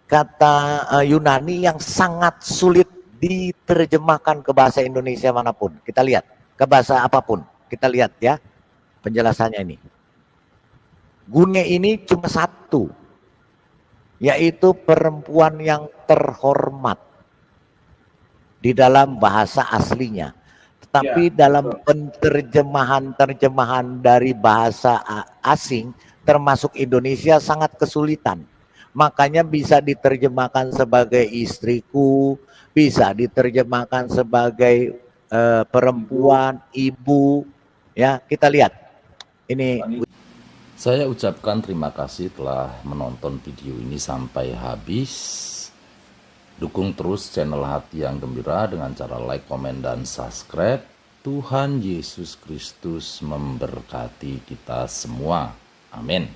kata Yunani yang sangat sulit diterjemahkan ke bahasa Indonesia manapun. Kita lihat ke bahasa apapun. Kita lihat ya penjelasannya ini. Gune ini cuma satu, yaitu perempuan yang terhormat di dalam bahasa aslinya. Tetapi dalam terjemahan dari bahasa asing termasuk Indonesia sangat kesulitan. Makanya bisa diterjemahkan sebagai istriku, bisa diterjemahkan sebagai perempuan, ibu. Ya, kita lihat. Ini saya ucapkan terima kasih telah menonton video ini sampai habis. Dukung terus channel Hati yang Gembira dengan cara like, komen, dan subscribe. Tuhan Yesus Kristus memberkati kita semua. Amin.